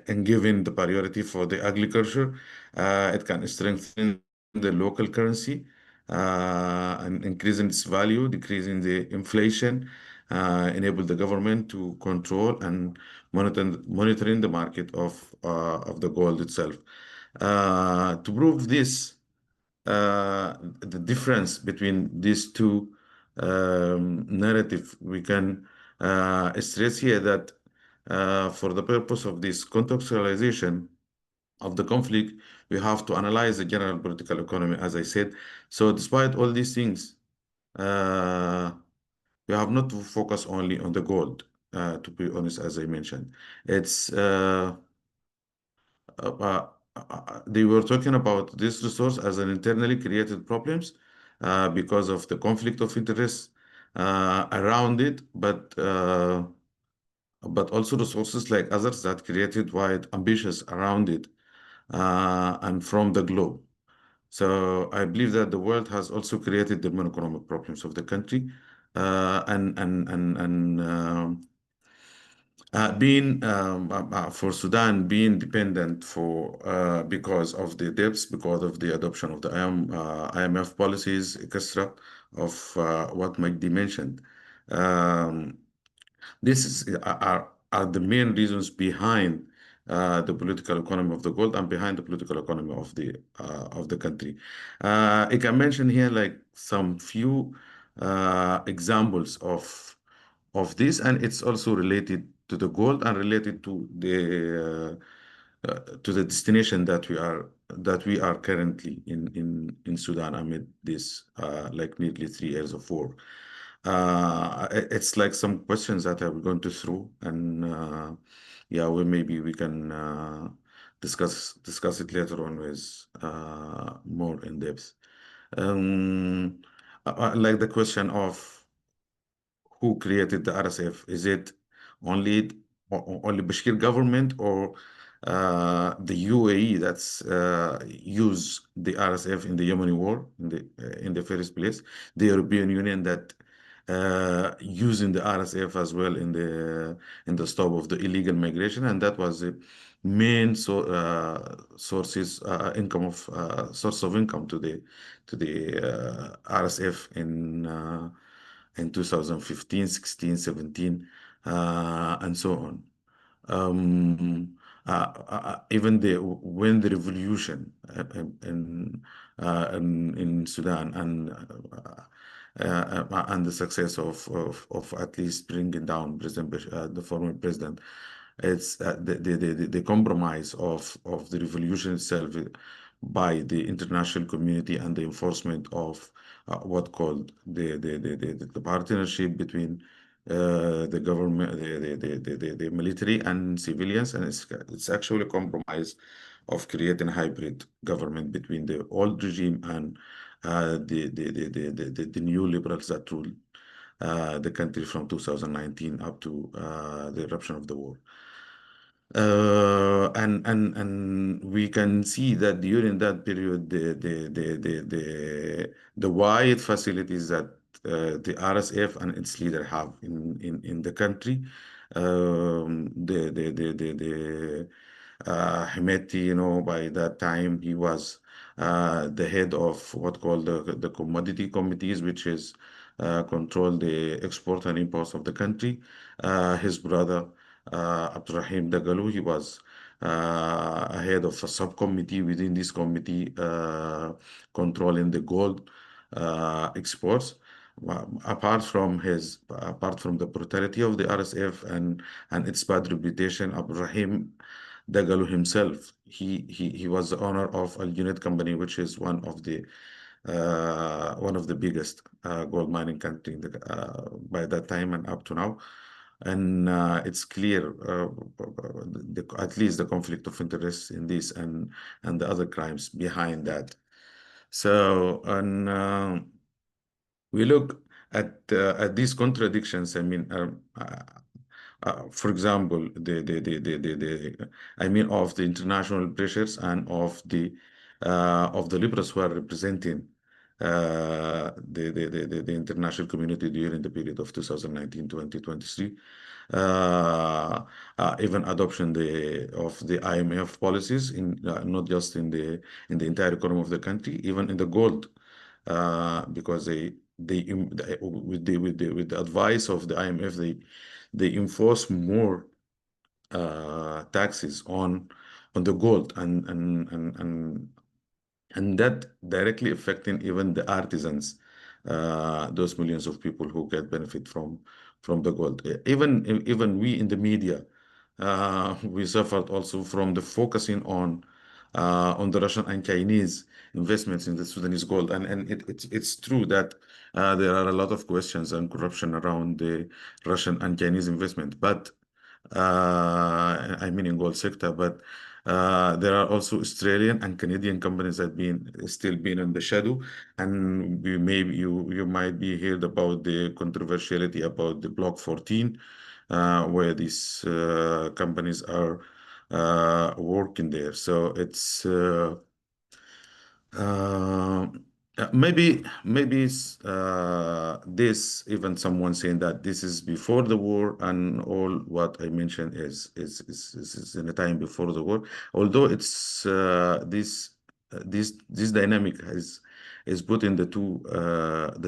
and giving the priority for the agriculture. It can strengthen the local currency and increasing its value, decreasing the inflation, enable the government to control and monitoring the market of the gold itself. To prove this, the difference between these two narrative, we can stress here that for the purpose of this contextualization of the conflict, we have to analyze the general political economy, as I said. So despite all these things, we have not to focus only on the gold, to be honest, as I mentioned. It's they were talking about this resource as an internally created problems because of the conflict of interest around it, but also resources like others that created wide ambitions around it and from the globe. So I believe that the world has also created the economic problems of the country, being for Sudan being dependent for because of the debts, because of the adoption of the IMF policies, etc., of what Magdi mentioned. This is are the main reasons behind the political economy of the gold and behind the political economy of the country. I can mention here like some few examples of this, and it's also related to the gold and related to the destination that we are currently in Sudan amid this like nearly 3 years of war. It's like some questions that I'm going to throw, and yeah, maybe we can discuss it later on with more in depth. Like the question of who created the RSF? Is it only only Bashir government or the UAE that's use the RSF in the Yemeni war in the first place? The European Union that using the RSF as well in the stop of the illegal migration, and that was the main sources income of source of income to the RSF in 2015, 16, 17, and so on. Even when the revolution in Sudan and the success of at least bringing down the former president, it's the compromise of the revolution itself by the international community and the enforcement of what called the partnership between the government, the military and civilians, and it's actually a compromise of creating a hybrid government between the old regime and the new liberals that rule the country from 2019 up to the eruption of the war. And we can see that during that period, the wide facilities that the RSF and its leader have in the country, Hemeti, by that time he was the head of what called the commodity committees, which is control the export and imports of the country. His brother Abdurrahim Dagalu, he was head of a subcommittee within this committee controlling the gold exports. Apart from the brutality of the RSF and its bad reputation, Abdurrahim Dagalu himself, he was the owner of a unit company, which is one of the biggest gold mining country by that time and up to now. And it's clear, at least the conflict of interest in this and the other crimes behind that. So, and we look at these contradictions. I mean, for example, I mean, of the international pressures and of the liberals who are representing the international community during the period of 2019-2023, even adoption of the IMF policies in not just in the entire economy of the country, even in the gold, because with the advice of the IMF, they enforce more taxes on the gold and that directly affecting even the artisans, those millions of people who get benefit from the gold. Even we in the media, we suffered also from the focusing on the Russian and Chinese investments in the Sudanese gold, and it's true that there are a lot of questions and corruption around the Russian and Chinese investment, but I mean in gold sector, but there are also Australian and Canadian companies that still been in the shadow, and you might be heard about the controversiality about the Block 14, where these companies are working there. So it's Uh, maybe this even someone saying that this is before the war, and all what I mentioned is in the time before the war. Although it's this dynamic is put in the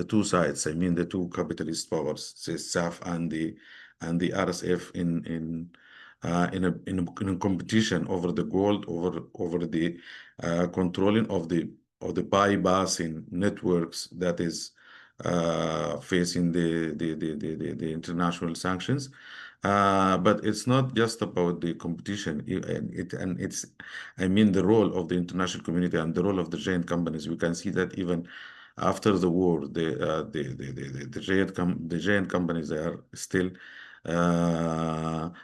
two sides. I mean the two capitalist powers, the SAF and the RSF in a competition over the gold, over the controlling of the bypassing networks that is facing the international sanctions. But it's not just about the competition, and it's, I mean, the role of the international community and the role of the giant companies. We can see that even after the war, the giant companies, they are still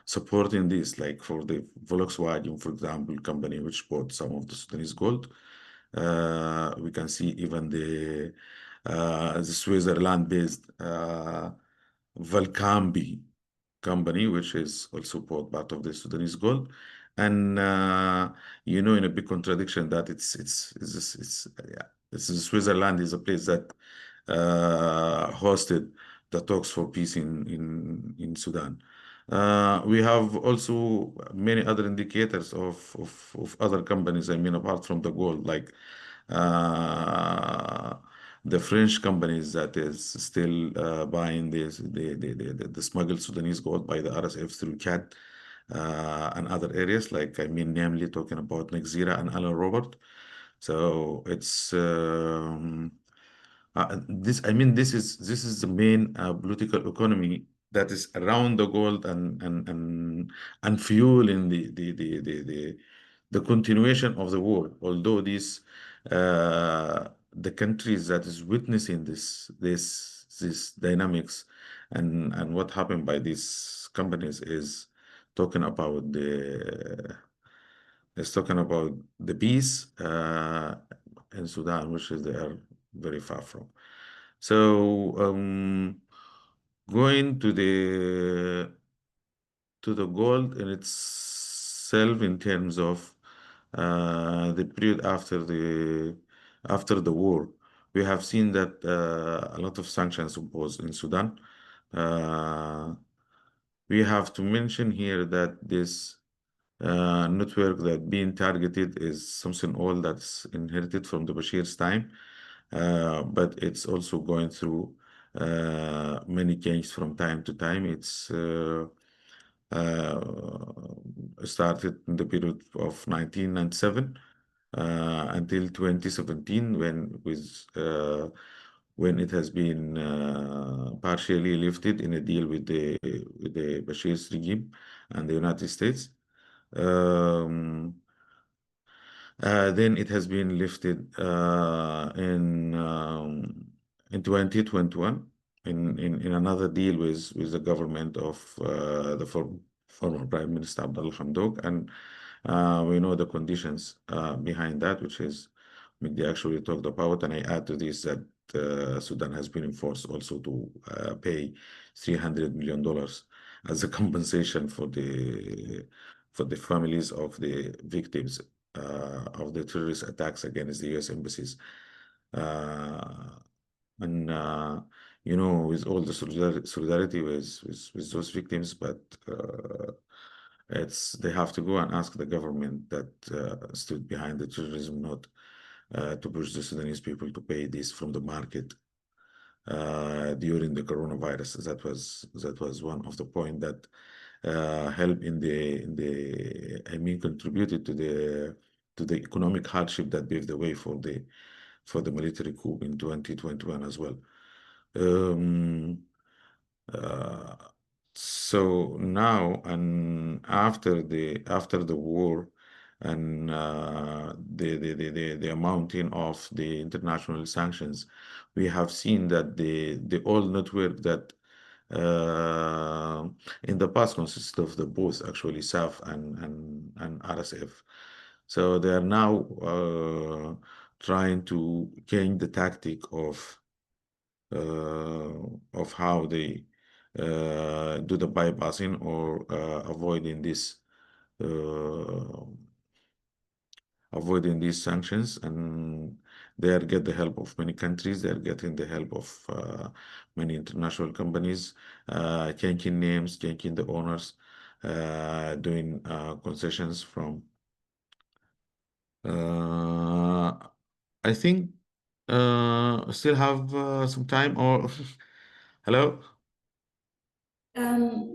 supporting this, like for the Volkswagen, for example, company which bought some of the Sudanese gold. We can see even the Switzerland-based Valcambi company, which is also bought part of the Sudanese gold. And in a big contradiction that Switzerland is a place that hosted the talks for peace in Sudan. We have also many other indicators of other companies, I mean, apart from the gold, like the French companies that is still buying the smuggled Sudanese gold by the RSF through Chad and other areas, like, I mean, namely talking about Nexira and Alan Robert. So it's this is the main political economy that is around the gold and fueling the continuation of the war. Although the countries that is witnessing this dynamics and what happened by these companies is talking about the peace in Sudan, which is they are very far from. So going to the gold in itself, in terms of the period after the war, we have seen that a lot of sanctions imposed in Sudan. We have to mention here that this network that being targeted is something old that's inherited from the Bashir's time, but it's also going through many changes from time to time. It's started in the period of 1997 until 2017, when it has been partially lifted in a deal with the Bashir's regime and the United States. Then it has been lifted in 2021 in another deal with the government of the former Prime Minister Abdullah Hamdok, and we know the conditions behind that, which is Migdi actually talked about, and I add to this that Sudan has been enforced also to pay $300 million as a compensation for the families of the victims of the terrorist attacks against the U.S. embassies. And with all the solidarity with those victims, but they have to go and ask the government that stood behind the terrorism not to push the Sudanese people to pay this from the market during the coronavirus. That was one of the point that helped contributed to the economic hardship that paved the way for the military coup in 2021 as well. So now, and after the war, and the amounting of the international sanctions, we have seen that the old network that in the past consisted of the both actually SAF and RSF. So they are now trying to change the tactic of how they do the bypassing or avoiding this avoiding these sanctions, and they are get the help of many countries. They are getting the help of many international companies, changing names, changing the owners, doing concessions from. I think still have some time or hello?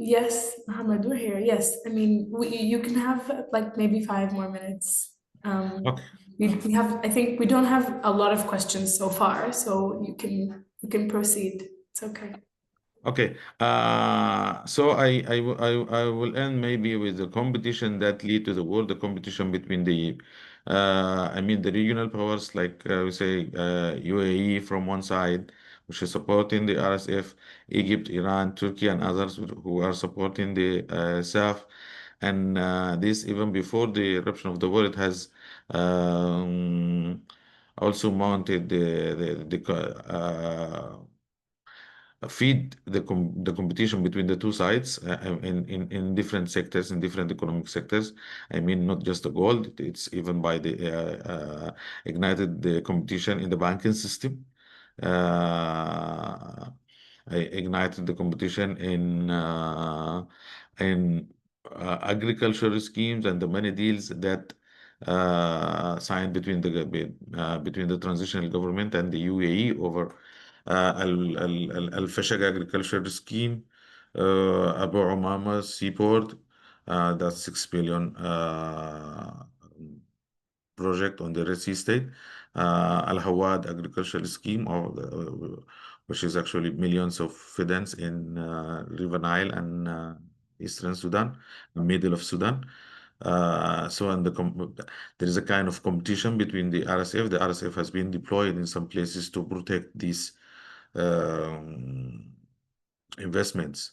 Yes, Mohammed, we're here. Yes, I mean, you can have like maybe 5 more minutes. Okay. We have, I think we don't have a lot of questions so far, so you can proceed. It's okay. Okay. So I will end maybe with the competition that lead to the world, the competition between the I mean the regional powers like we say UAE from one side, which is supporting the RSF, Egypt, Iran, Turkey, and others who are supporting the SAF. And this even before the eruption of the war, it has also mounted feed the competition between the two sides in different sectors, in different economic sectors. I mean, not just the gold, it's even by the ignited the competition in the banking system. I ignited the competition in agricultural schemes and the many deals that signed between the transitional government and the UAE over الفشق agriculture scheme, Abu Umama seaport, that's 6 billion project on the Red Sea state, Al Hawad agricultural scheme, which is actually millions of fiddens in River Nile and Eastern Sudan, middle of Sudan. So and there is a kind of competition between the RSF. The RSF has been deployed in some places to protect these um, investments.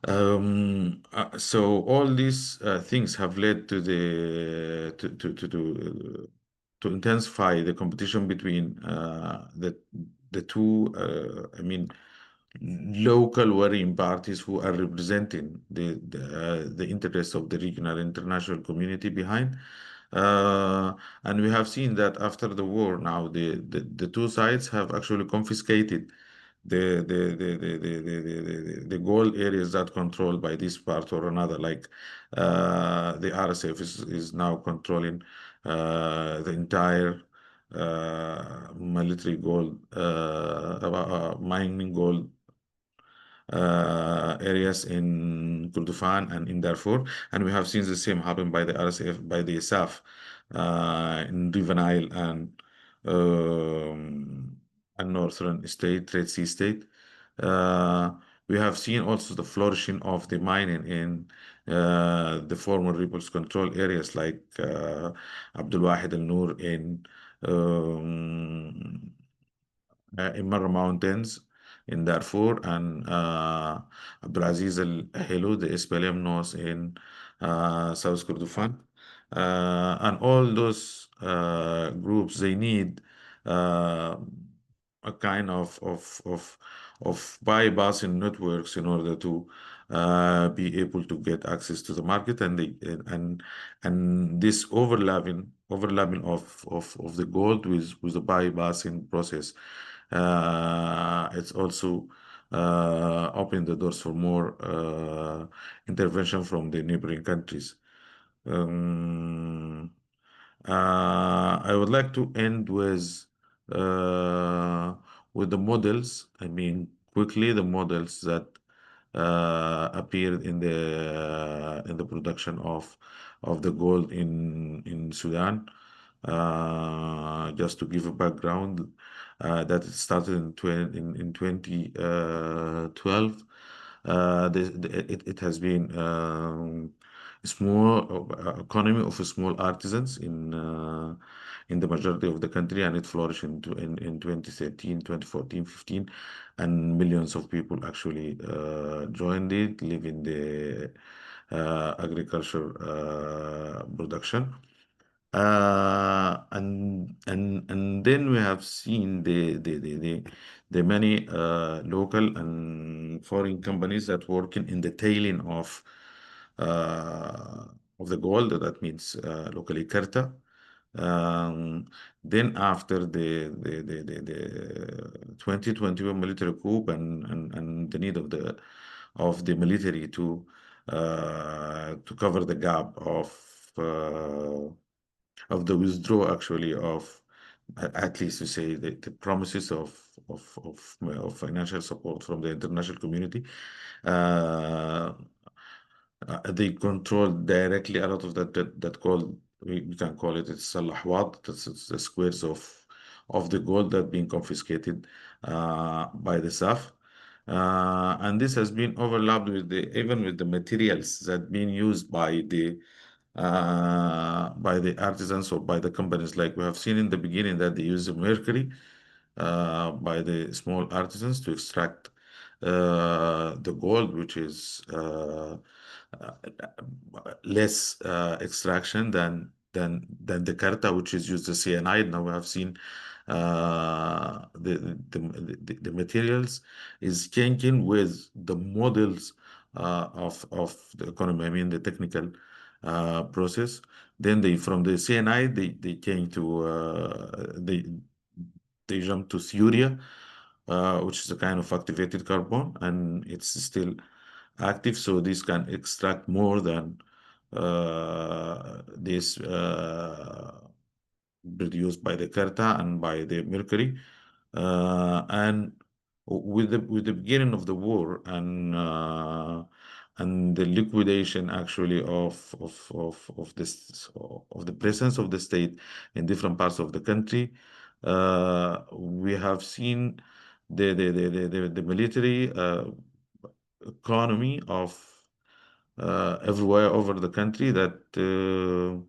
So all these things have led to the to intensify the competition between the two. I mean, local warring parties who are representing the interests of the regional international community behind. And we have seen that after the war, now the two sides have actually confiscated the gold areas that controlled by this part or another, like the RSF is now controlling the entire military gold mining gold areas in Kurdufan and in Darfur, and we have seen the same happen by the RSF, by the SAF in River Nile and northern state, Red Sea state. Uh, we have seen also the flourishing of the mining in the former rebels control areas like Abdul Wahid al-Nur in Marra Mountains in Darfur, and Abdulaziz Al Helu, the SPLM North in South Kordofan. And all those groups, they need uh, a kind of bypassing networks in order to be able to get access to the market, and and this overlapping of the gold with the bypassing process. It's also opened the doors for more intervention from the neighboring countries. Um, I would like to end with the models. I mean, quickly the models that appeared in the production of the gold in Sudan. Just to give a background, that it started in 2012. It has been small economy of small artisans in the majority of the country, and it flourished in 2013, 2014, 15, and millions of people actually joined it, live in the agriculture production. And then we have seen the many local and foreign companies that working in the tailing of the gold. That means locally Karta. Then after the 2021 military coup and the need of the military to cover the gap of the withdrawal actually of at least to say the promises of financial support from the international community. They control directly a lot of that called, we can call it, it's al-ahwad, that's the squares of the gold that being confiscated by the SAF. And this has been overlapped with even with the materials that being used by the artisans or by the companies. Like we have seen in the beginning that they use the mercury by the small artisans to extract the gold, which is uh, less extraction than the carta, which is used the cyanide. Now we have seen the materials is changing with the models of the economy. I mean the technical process. Then they from the cyanide they change to they jump to urea, which is a kind of activated carbon, and it's still active, so this can extract more than this produced by the Carta and by the Mercury. And with the beginning of the war and the liquidation actually of this of the presence of the state in different parts of the country, we have seen the military economy of everywhere over the country that the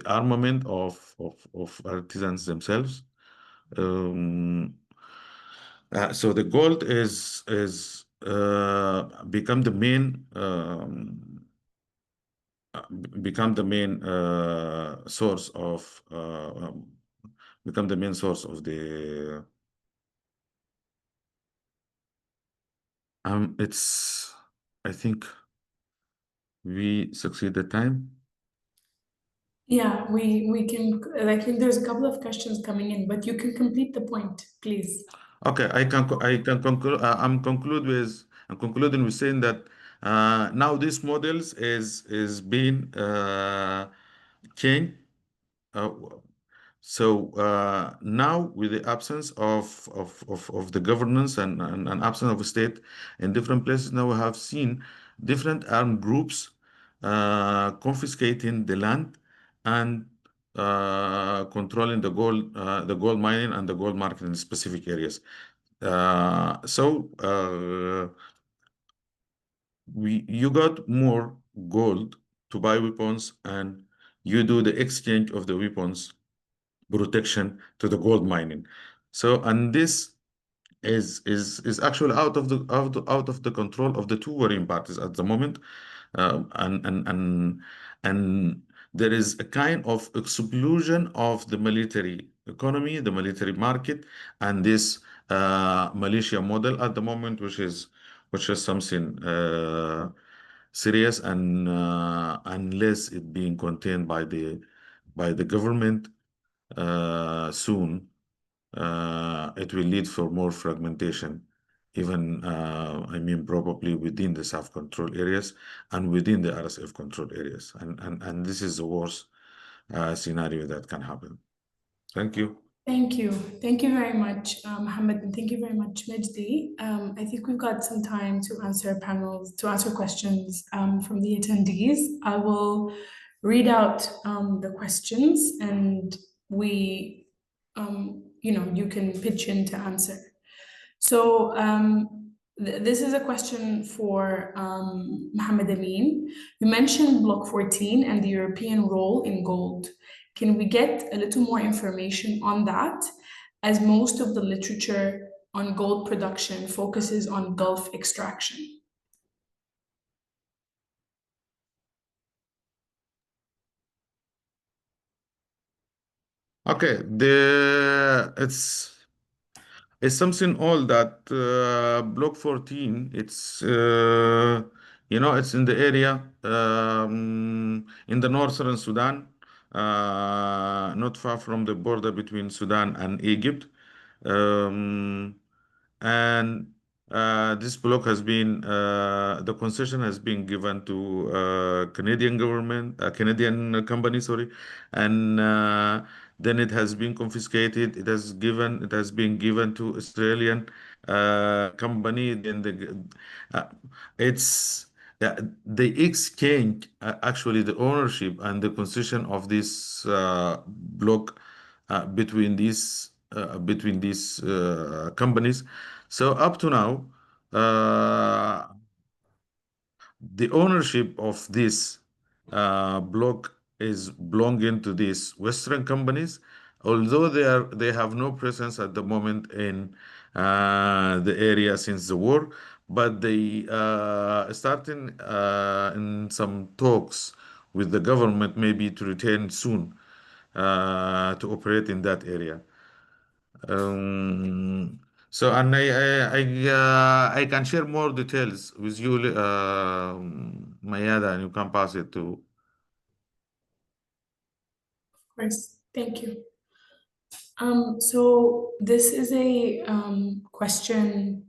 armament of artisans themselves. So the gold is become the main source of become the main source of the it's I think we succeed the time. Yeah, we can. I think there's a couple of questions coming in, but you can complete the point, please. Okay, I can conclude. I'm concluding with saying that now these models is being changed. Uh, so now with the absence of the governance and absence of a state in different places, now we have seen different armed groups confiscating the land and controlling the gold mining and the gold market in specific areas. You got more gold to buy weapons, and you do the exchange of the weapons protection to the gold mining. So, and this is actually out of the control of the two warring parties at the moment. And there is a kind of explosion of the military economy, the military market, and this militia model at the moment, which is something serious, and unless it being contained by the government soon, it will lead for more fragmentation, even, I mean, probably within the self-control areas and within the RSF control areas. And this is the worst scenario that can happen. Thank you. Thank you. Thank you very much, Mohammed, and thank you very much, Majdi. I think we've got some time to answer questions from the attendees. I will read out the questions, and you can pitch in to answer. So this is a question for Mohammed Amin. You mentioned Block 14 and the European role in gold. Can we get a little more information on that, as most of the literature on gold production focuses on Gulf extraction? Okay, it's something all that Block 14. You know, it's in the area in the northern Sudan, not far from the border between Sudan and Egypt. Um, and this block has been the concession has been given to Canadian government, Canadian company, sorry, and then it has been confiscated. It has been given to Australian company. Then uh, it's they exchange actually the ownership and the concession of this block between these companies. So up to now, uh, the ownership of this block is belonging to these Western companies, although they have no presence at the moment in the area since the war, but they starting in some talks with the government maybe to return soon to operate in that area. So, and I can share more details with you, Mayada, and you can pass it to. Of course, thank you. So this is a question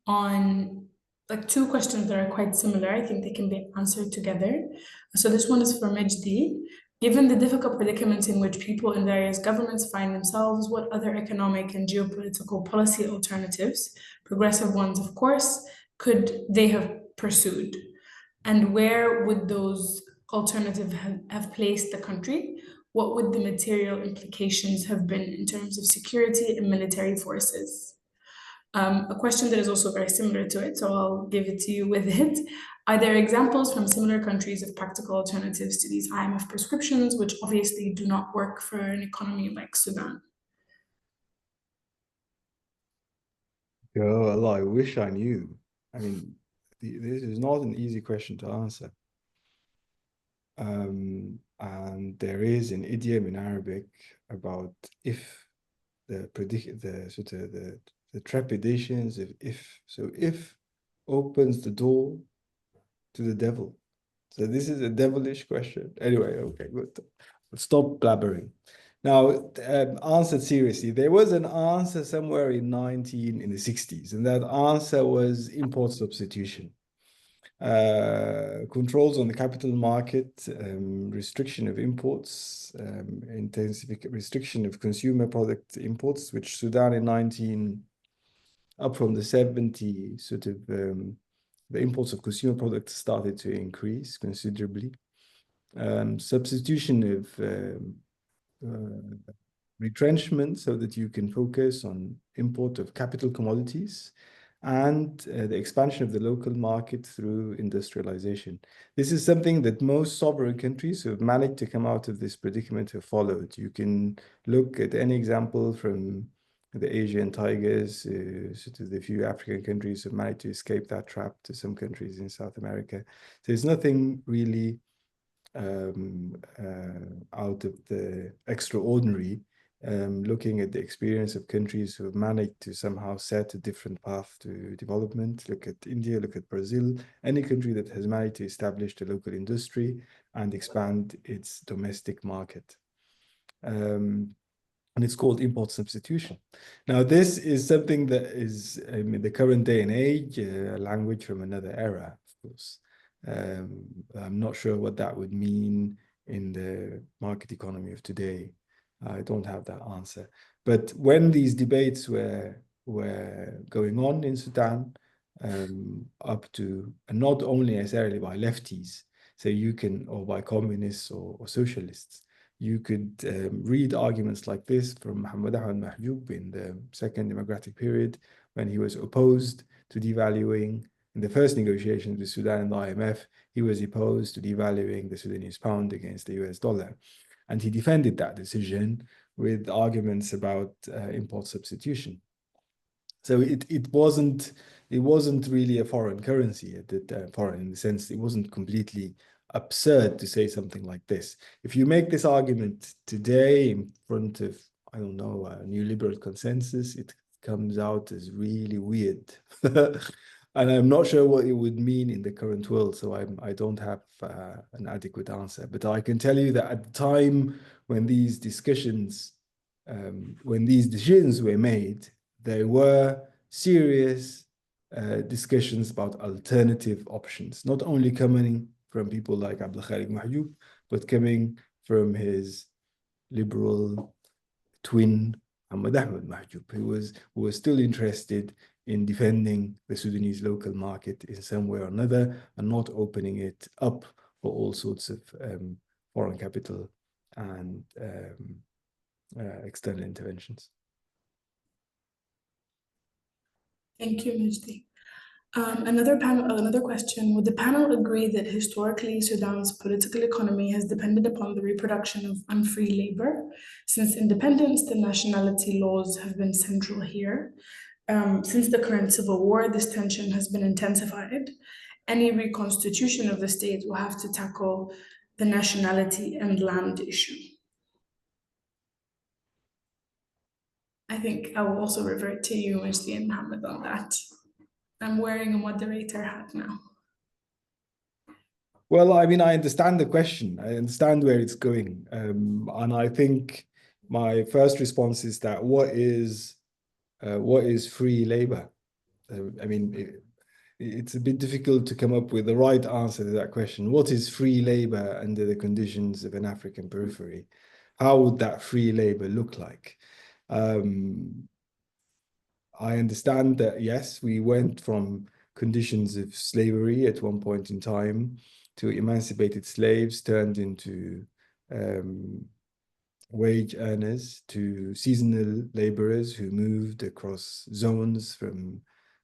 on like two questions that are quite similar. I think they can be answered together. So this one is for Mijdi. Given the difficult predicaments in which people in various governments find themselves, what other economic and geopolitical policy alternatives, progressive ones of course, could they have pursued? And where would those alternatives have placed the country? What would the material implications have been in terms of security and military forces? A question that is also very similar to it, so I'll give it to you with it. Are there examples from similar countries of practical alternatives to these IMF prescriptions, which obviously do not work for an economy like Sudan? Oh, Allah, I wish I knew. I mean, this is not an easy question to answer. And there is an idiom in Arabic about if the trepidations of if. So if opens the door to the devil. So this is a devilish question. Anyway, okay, good. Stop blabbering. Now, answered seriously, there was an answer somewhere in the 60s, and that answer was import substitution. Controls on the capital market, restriction of imports, restriction of consumer product imports, which Sudan up from the 70s, sort of the imports of consumer products started to increase considerably. Substitution of retrenchment so that you can focus on import of capital commodities and the expansion of the local market through industrialization. This is something that most sovereign countries who have managed to come out of this predicament have followed. You can look at any example from the Asian tigers, sort of the few African countries who have managed to escape that trap, to some countries in South America. There's nothing really out of the extraordinary, looking at the experience of countries who have managed to somehow set a different path to development. Look at India, look at Brazil, any country that has managed to establish the local industry and expand its domestic market. And it's called import substitution. Now, this is something that is, in the current day and age, a language from another era, of course. I'm not sure what that would mean in the market economy of today. I don't have that answer. But when these debates were going on in Sudan, up to, and not only necessarily by lefties, so you can, or by communists or socialists, you could read arguments like this from Muhammad Ahmad Mahjoub in the second democratic period, when he was opposed to devaluing. In the first negotiations with Sudan and the IMF, he was opposed to devaluing the Sudanese pound against the US dollar. And he defended that decision with arguments about import substitution. So it wasn't really a foreign currency, foreign in the sense it wasn't completely absurd to say something like this. If you make this argument today in front of, I don't know, a new liberal consensus, it comes out as really weird. And I'm not sure what it would mean in the current world, so I don't have an adequate answer. But I can tell you that at the time when these discussions, when these decisions were made, there were serious discussions about alternative options, not only coming from people like Abdel Khalik Mahjoub, but coming from his liberal twin, Ahmed Ahmed Mahjoub, who was still interested in defending the Sudanese local market in some way or another and not opening it up for all sorts of foreign capital and external interventions. Thank you, Majdi. Another question. Would the panel agree that historically Sudan's political economy has depended upon the reproduction of unfree labor? Since independence, the nationality laws have been central here. Since the current civil war, this tension has been intensified. Any reconstitution of the state will have to tackle the nationality and land issue. I think I will also revert to you, Majdi and Mohammed, on that. I'm wearing a moderator hat now. Well, I mean, I understand the question. I understand where it's going. And I think my first response is that what is free labor? I mean, it's a bit difficult to come up with the right answer to that question. What is free labor under the conditions of an African periphery? How would that free labor look like? I understand that, yes, we went from conditions of slavery at one point in time to emancipated slaves turned into wage earners, to seasonal laborers who moved across zones from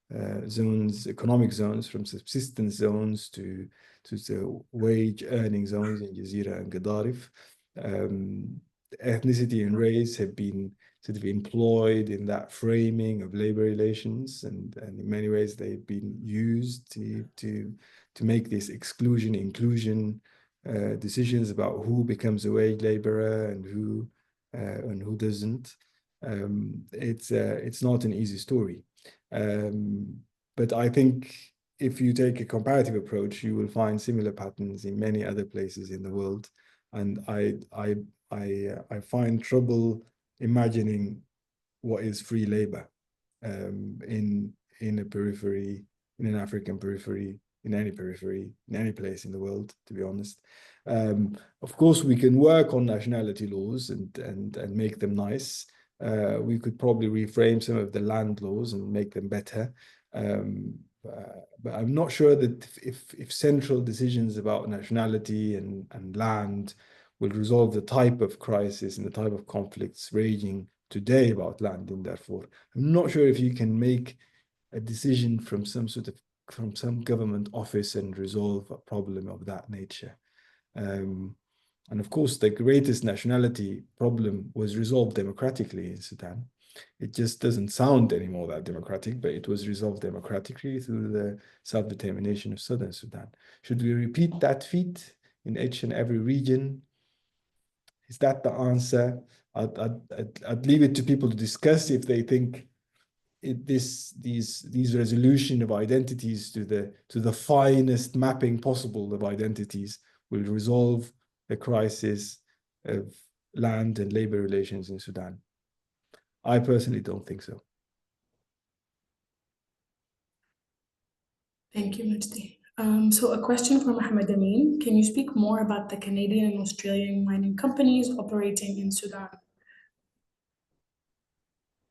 economic zones, from subsistence zones to the wage earning zones in Jazeera and Gadarif. Ethnicity and race have been sort of employed in that framing of labor relations, and in many ways they've been used to make this exclusion inclusion decisions about who becomes a wage laborer and who doesn't. It's not an easy story, but I think if you take a comparative approach, you will find similar patterns in many other places in the world, and I find trouble imagining what is free labor in a periphery, in an African periphery, in any place in the world, to be honest. Of course, we can work on nationality laws and make them nice. We could probably reframe some of the land laws and make them better. But I'm not sure that if central decisions about nationality and land will resolve the type of crisis and the type of conflicts raging today about land in Darfur. I'm not sure if you can make a decision from some government office and resolve a problem of that nature. And of course, the greatest nationality problem was resolved democratically in Sudan. It just doesn't sound anymore that democratic, but it was resolved democratically through the self-determination of Southern Sudan. Should we repeat that feat in each and every region? Is that the answer? I'd leave it to people to discuss if they think these resolution of identities to the finest mapping possible of identities will resolve the crisis of land and labor relations in Sudan. I personally don't think so. Thank you, Majdi. So a question from Ahmed Amin. Can you speak more about the Canadian and Australian mining companies operating in Sudan?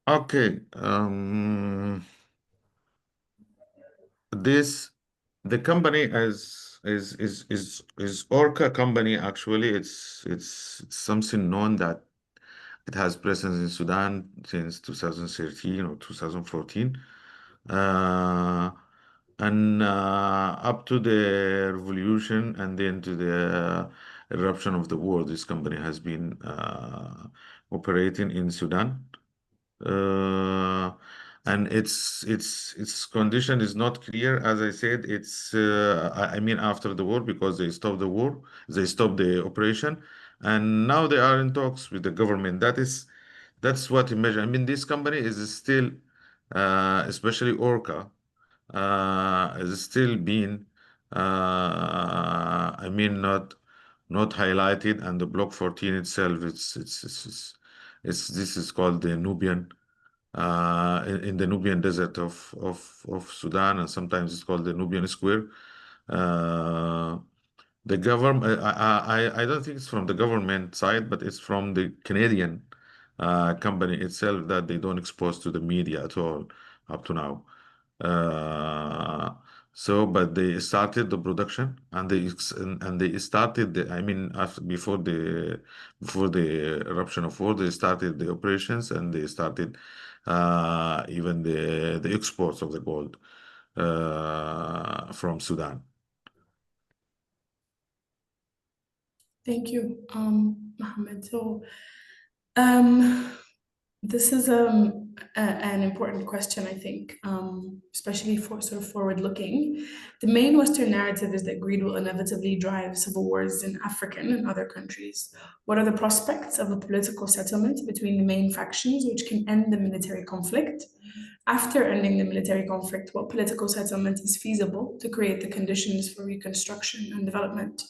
Okay. The company is Orca company. Actually, it's something known that it has presence in Sudan since 2013 or 2014. And up to the revolution and then to the eruption of the war, this company has been operating in Sudan. And its condition is not clear. As I said, I mean after the war, because they stopped the war, they stopped the operation, and now they are in talks with the government. That's what imagine. I mean, this company is still, especially Orca, is still being, I mean, not highlighted. And the Block 14 itself, this is called the Nubian, in the Nubian desert of Sudan, and sometimes it's called the Nubian Square. The government, I don't think it's from the government side, but it's from the Canadian company itself that they don't expose to the media at all up to now. Uh, but they started the production, and they started I mean, before the eruption of war, they started the operations, and they started even the exports of the gold from Sudan. Thank you, Mohammed. So, this is an important question, I think, especially for sort of forward-looking. The main Western narrative is that greed will inevitably drive civil wars in African and other countries. What are the prospects of a political settlement between the main factions which can end the military conflict? After ending the military conflict, what political settlement is feasible to create the conditions for reconstruction and development?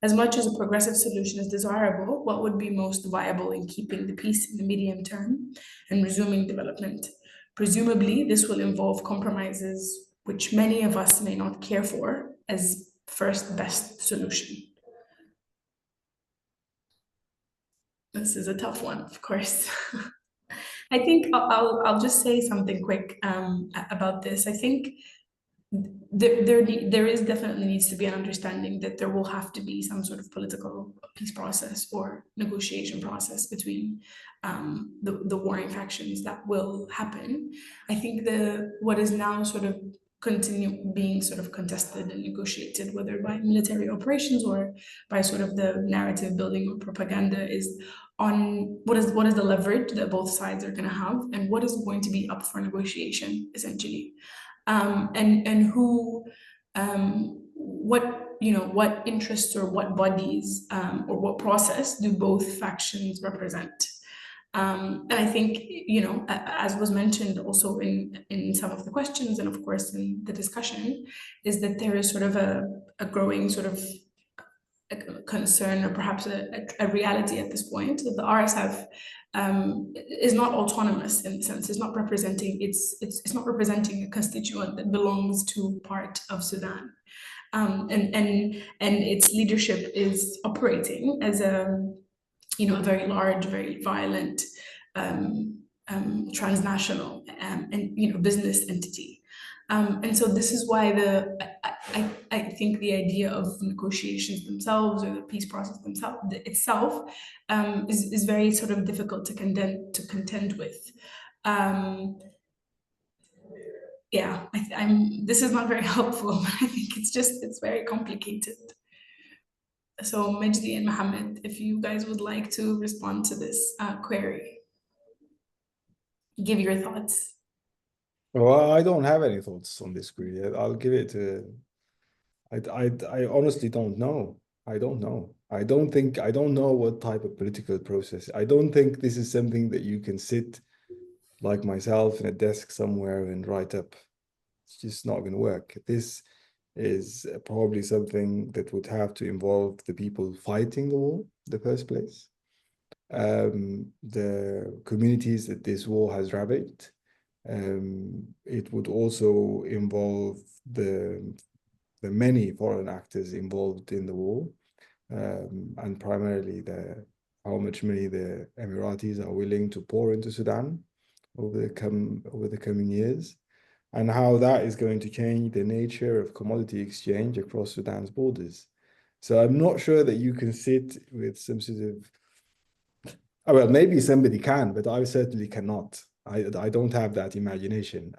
As much as a progressive solution is desirable, what would be most viable in keeping the peace in the medium term and resuming development? Presumably, this will involve compromises which many of us may not care for as first best solution. This is a tough one, of course. I think I'll just say something quick about this. I think there is definitely needs to be an understanding that there will have to be some sort of political peace process or negotiation process between the warring factions that will happen. I think what is now sort of continue being sort of contested and negotiated, whether by military operations or by sort of the narrative building or propaganda, is on what is the leverage that both sides are going to have and what is going to be up for negotiation, essentially. And who, what interests or what bodies or what process do both factions represent? And I think, as was mentioned also in some of the questions and of course in the discussion, is that there is sort of a growing sort of a concern or perhaps a reality at this point that the RSF is not autonomous in the sense, it's not representing a constituent that belongs to part of Sudan. And its leadership is operating as a very large, very violent transnational and business entity. And so this is why I think the idea of negotiations themselves or the peace process itself is very sort of difficult to contend with. Yeah, this is not very helpful, but I think it's very complicated. So Majdi and Mohammed, if you guys would like to respond to this query, give your thoughts. Well, I don't have any thoughts on this query. I'll give it to. I honestly don't know. I don't know. I don't know what type of political process. I don't think this is something that you can sit like myself in a desk somewhere and write up. It's just not going to work. This is probably something that would have to involve the people fighting the war in the first place, the communities that this war has ravaged. It would also involve the many foreign actors involved in the war, and primarily how much money the Emiratis are willing to pour into Sudan over the coming years, and how that is going to change the nature of commodity exchange across Sudan's borders. So I'm not sure that you can sit with some sort of, well, maybe somebody can, but I certainly cannot. I don't have that imagination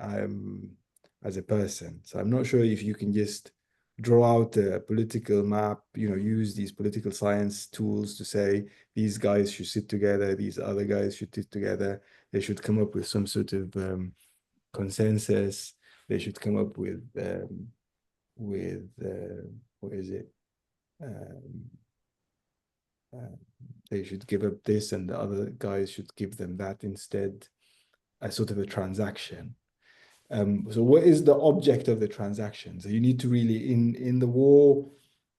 as a person. So I'm not sure if you can just draw out a political map, use these political science tools to say these guys should sit together, these other guys should sit together. They should come up with some sort of consensus. They should come up with what is it? They should give up this and the other guys should give them that instead, a sort of a transaction. So what is the object of the transaction? So you need to really, in the war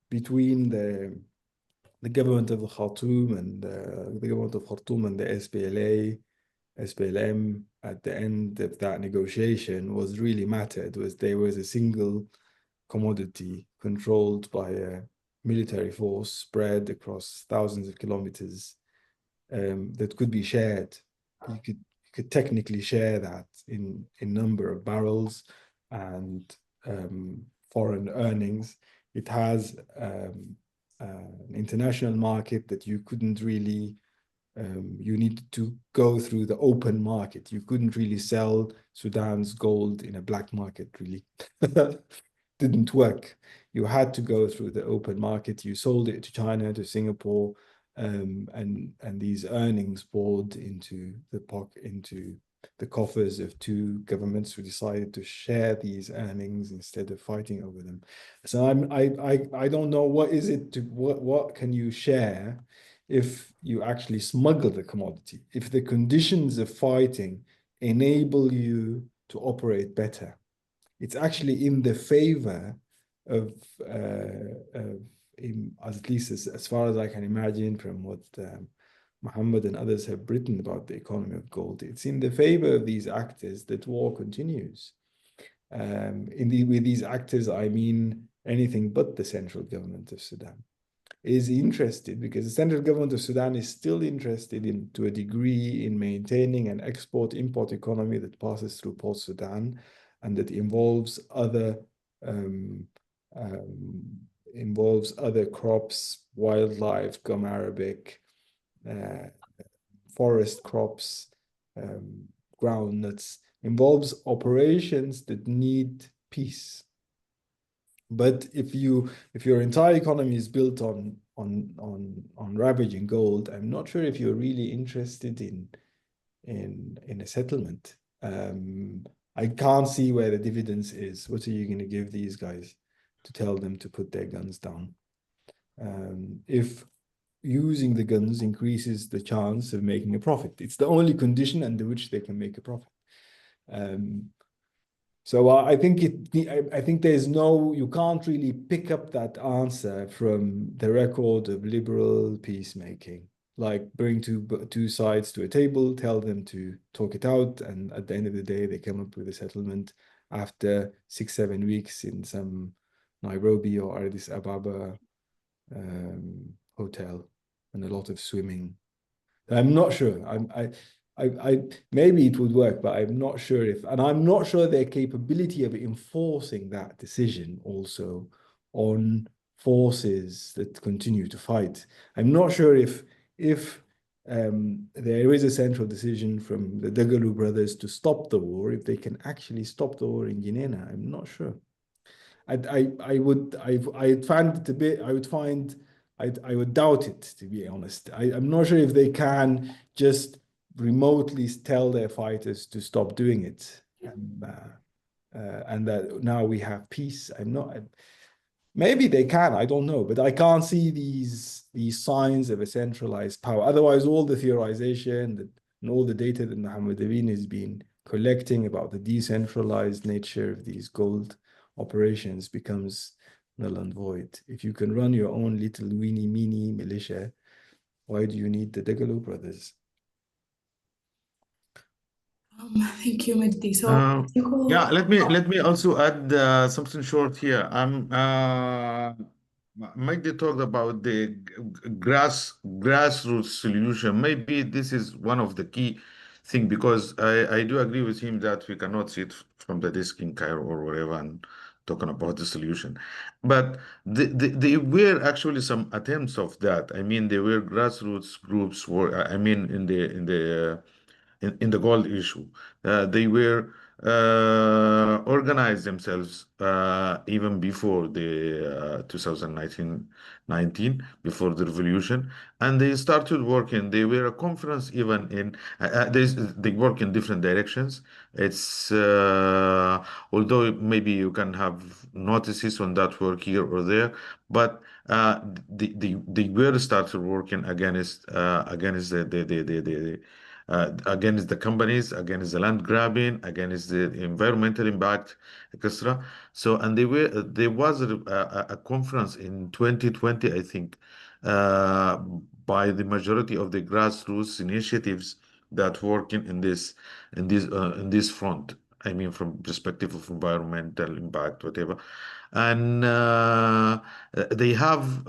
between the government of the Khartoum and the government of Khartoum and the SPLM, at the end of that negotiation, was really mattered was there was a single commodity controlled by a military force spread across thousands of kilometers, that could be shared. You could technically share that in number of barrels and foreign earnings. It has an international market that you couldn't really, you needed to go through the open market. You couldn't really sell Sudan's gold in a black market, really. Didn't work. You had to go through the open market. You sold it to China, to Singapore, and these earnings poured into the coffers of two governments who decided to share these earnings instead of fighting over them. So I don't know what can you share if you actually smuggle the commodity, if the conditions of fighting enable you to operate better. It's actually in the favor of at least as far as I can imagine from what Muhammad and others have written about the economy of gold. It's in the favor of these actors that war continues. With these actors, I mean anything but the central government of Sudan is interested, because the central government of Sudan is still interested in, to a degree, in maintaining an export-import economy that passes through Port Sudan and that involves other crops, wildlife, gum arabic, forest crops, groundnuts, involves operations that need peace. But if your entire economy is built on ravaging gold, I'm not sure if you're really interested in a settlement. I can't see where the dividends is. What are you going to give these guys to tell them to put their guns down? If using the guns increases the chance of making a profit, it's the only condition under which they can make a profit. So I think there's you can't really pick up that answer from the record of liberal peacemaking. Like bring two sides to a table, tell them to talk it out, and at the end of the day, they come up with a settlement after 6-7 weeks in some Nairobi or Addis Ababa hotel and a lot of swimming. I'm not sure. I maybe it would work, but I'm not sure and I'm not sure their capability of enforcing that decision also on forces that continue to fight. I'm not sure if there is a central decision from the Dagalo brothers to stop the war, if they can actually stop the war in Guinea. I'm not sure. I would find it a bit. I would doubt it, to be honest. I'm not sure if they can just remotely tell their fighters to stop doing it, and that now we have peace. Maybe they can. I don't know, but I can't see these signs of a centralized power. Otherwise, all the theorization and all the data that Mohammed Amin has been collecting about the decentralized nature of these gold operations becomes null and void. If you can run your own little weeny meeny militia, why do you need the Dagalo brothers? Thank you, Majdi. So yeah, let me also add something short here. Magdi talked about the grassroots solution. Maybe this is one of the key thing, because I do agree with him that we cannot sit from the desk in Cairo or wherever and talking about the solution. But there were actually some attempts of that. I mean, there were grassroots groups, I mean, in the gold issue. They were organized themselves even before the 2019, before the revolution, and they started working. They were a conference even in they work in different directions. It's although maybe you can have notices on that work here or there, but they were started working against against the companies, against the land grabbing, against the environmental impact, etc. So, and there was a conference in 2020, I think, uh, by the majority of the grassroots initiatives that working in this front. I mean, from perspective of environmental impact, whatever, and they have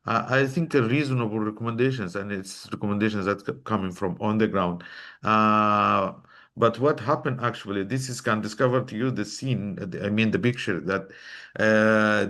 I think reasonable recommendations, and it's recommendations that coming from on the ground. Uh, but what happened actually? This is can discover to you the scene. I mean, the picture that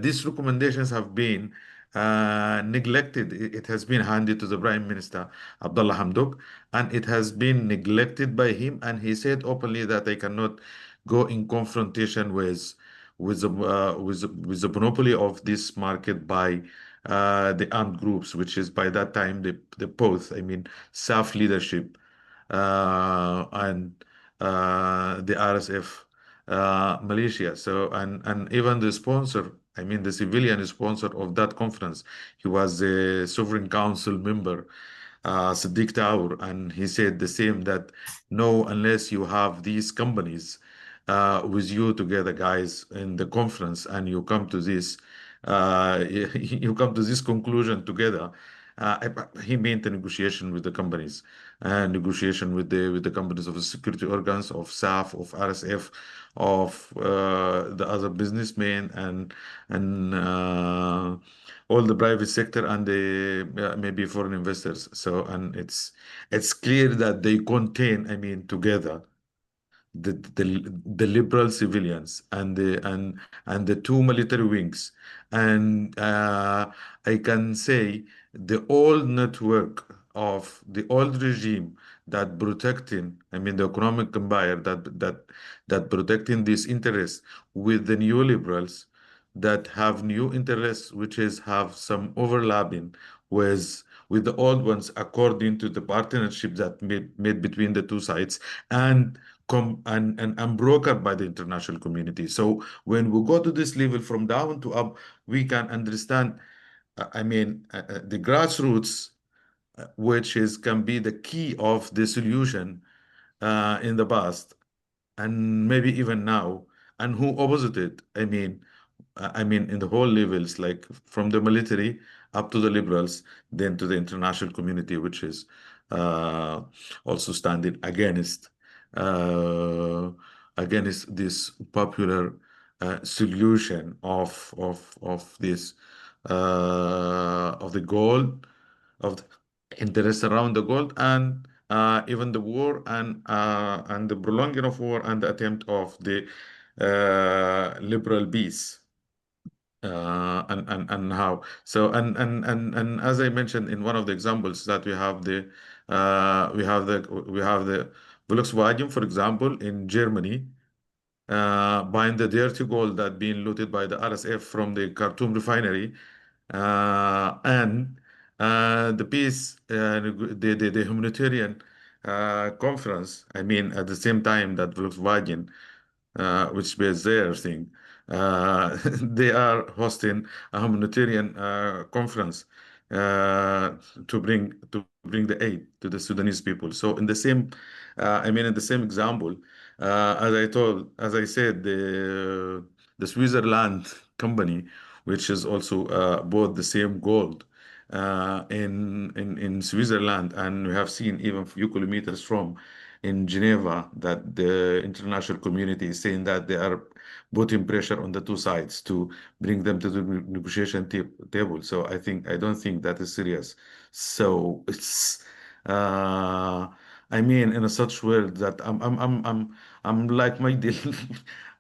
these recommendations have been neglected. It has been handed to the Prime Minister Abdullah Hamdok, and it has been neglected by him. And he said openly that they cannot go in confrontation with the monopoly of this market by the armed groups, which is by that time the both, I mean, SAF leadership and the RSF militia. So and even the sponsor, I mean, the civilian sponsor of that conference, he was the Sovereign Council member, Sadiq Tower, and he said the same that no, unless you have these companies with you together, guys, in the conference, and you come to this, you come to this conclusion together. He made the negotiation with the companies, negotiation with the companies of the security organs, of SAF, of RSF, of the other businessmen, and all the private sector and the maybe foreign investors. So, and it's clear that they contain, I mean, together the liberal civilians and the two military wings, and I can say the old network of the old regime that protecting, I mean, the economic empire that protecting these interests with the new liberals that have new interests, which is have some overlapping with the old ones according to the partnership that made between the two sides, and and brokered by the international community. So when we go to this level from down to up, we can understand, I mean, the grassroots, which is can be the key of the solution in the past, and maybe even now, and who opposite it. I mean, in the whole levels, like from the military up to the liberals, then to the international community, which is uh, also standing uh, against this popular solution of this of the goal of the interest around the gold, and even the war and the prolonging of war and the attempt of the liberal peace, and how so and as I mentioned in one of the examples that we have the Volkswagen, for example, in Germany, buying the dirty gold that being looted by the RSF from the Khartoum refinery, and the peace, the humanitarian conference. I mean, at the same time that Volkswagen, which is their thing, they are hosting a humanitarian conference uh, to bring the aid to the Sudanese people. So in the same, I mean, in the same example, as I said, the Switzerland company, which is also bought the same gold in Switzerland, and we have seen even a few kilometers from in Geneva that the international community is saying that they are putting pressure on the two sides to bring them to the negotiation table. So I don't think that is serious. So it's I mean, in a such world that I'm like my deal.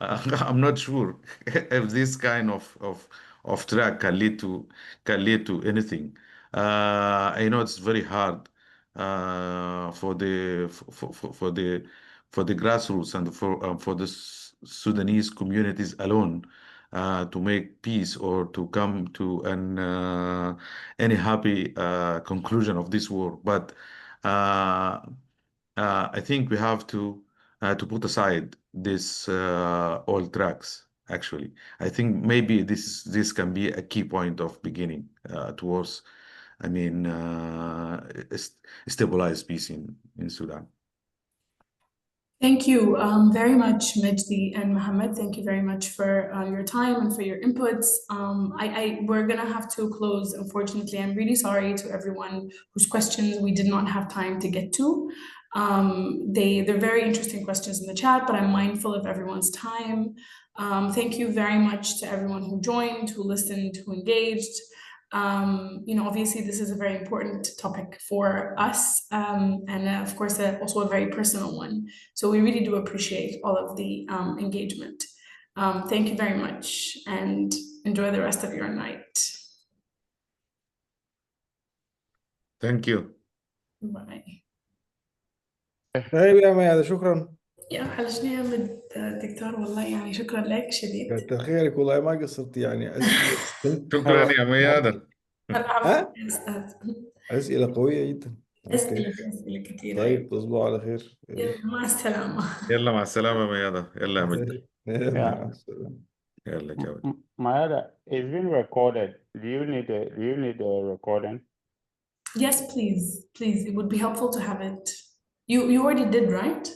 I'm not sure if this kind of track can lead to anything. I know it's very hard for the grassroots and for the Sudanese communities alone to make peace or to come to any happy conclusion of this war. But uh, I think we have to put aside this old tracks. Actually, I think maybe this can be a key point of beginning towards I mean, stabilize peace in Sudan. Thank you very much, Majdi and Mohammed. Thank you very much for your time and for your inputs. We're gonna have to close, unfortunately. I'm really sorry to everyone whose questions we did not have time to get to. They're very interesting questions in the chat, but I'm mindful of everyone's time. Thank you very much to everyone who joined, who listened, who engaged. Obviously this is a very important topic for us, and of course also a very personal one. So we really do appreciate all of the engagement. Thank you very much and enjoy the rest of your night. Thank you. Bye. طيب يا ميادة شكرا. يا حلشني يا دكتور، والله يعني شكرا لك شديد. كتر خيرك والله ما قصرت يعني أسئلة شكرا يا ميادة. العفو يا أستاذ. أسئلة قوية جدا. أسئلة كثيرة. طيب تصبحوا على خير. يلا مع السلامة. يلا مع السلامة يا ميادة. يلا يا مجد. يلا Yeah. مع السلامة. يلا جاوب. Mayada, it's been recorded. Do you need a recording? Yes, please. It would be helpful to have it. You already did, right?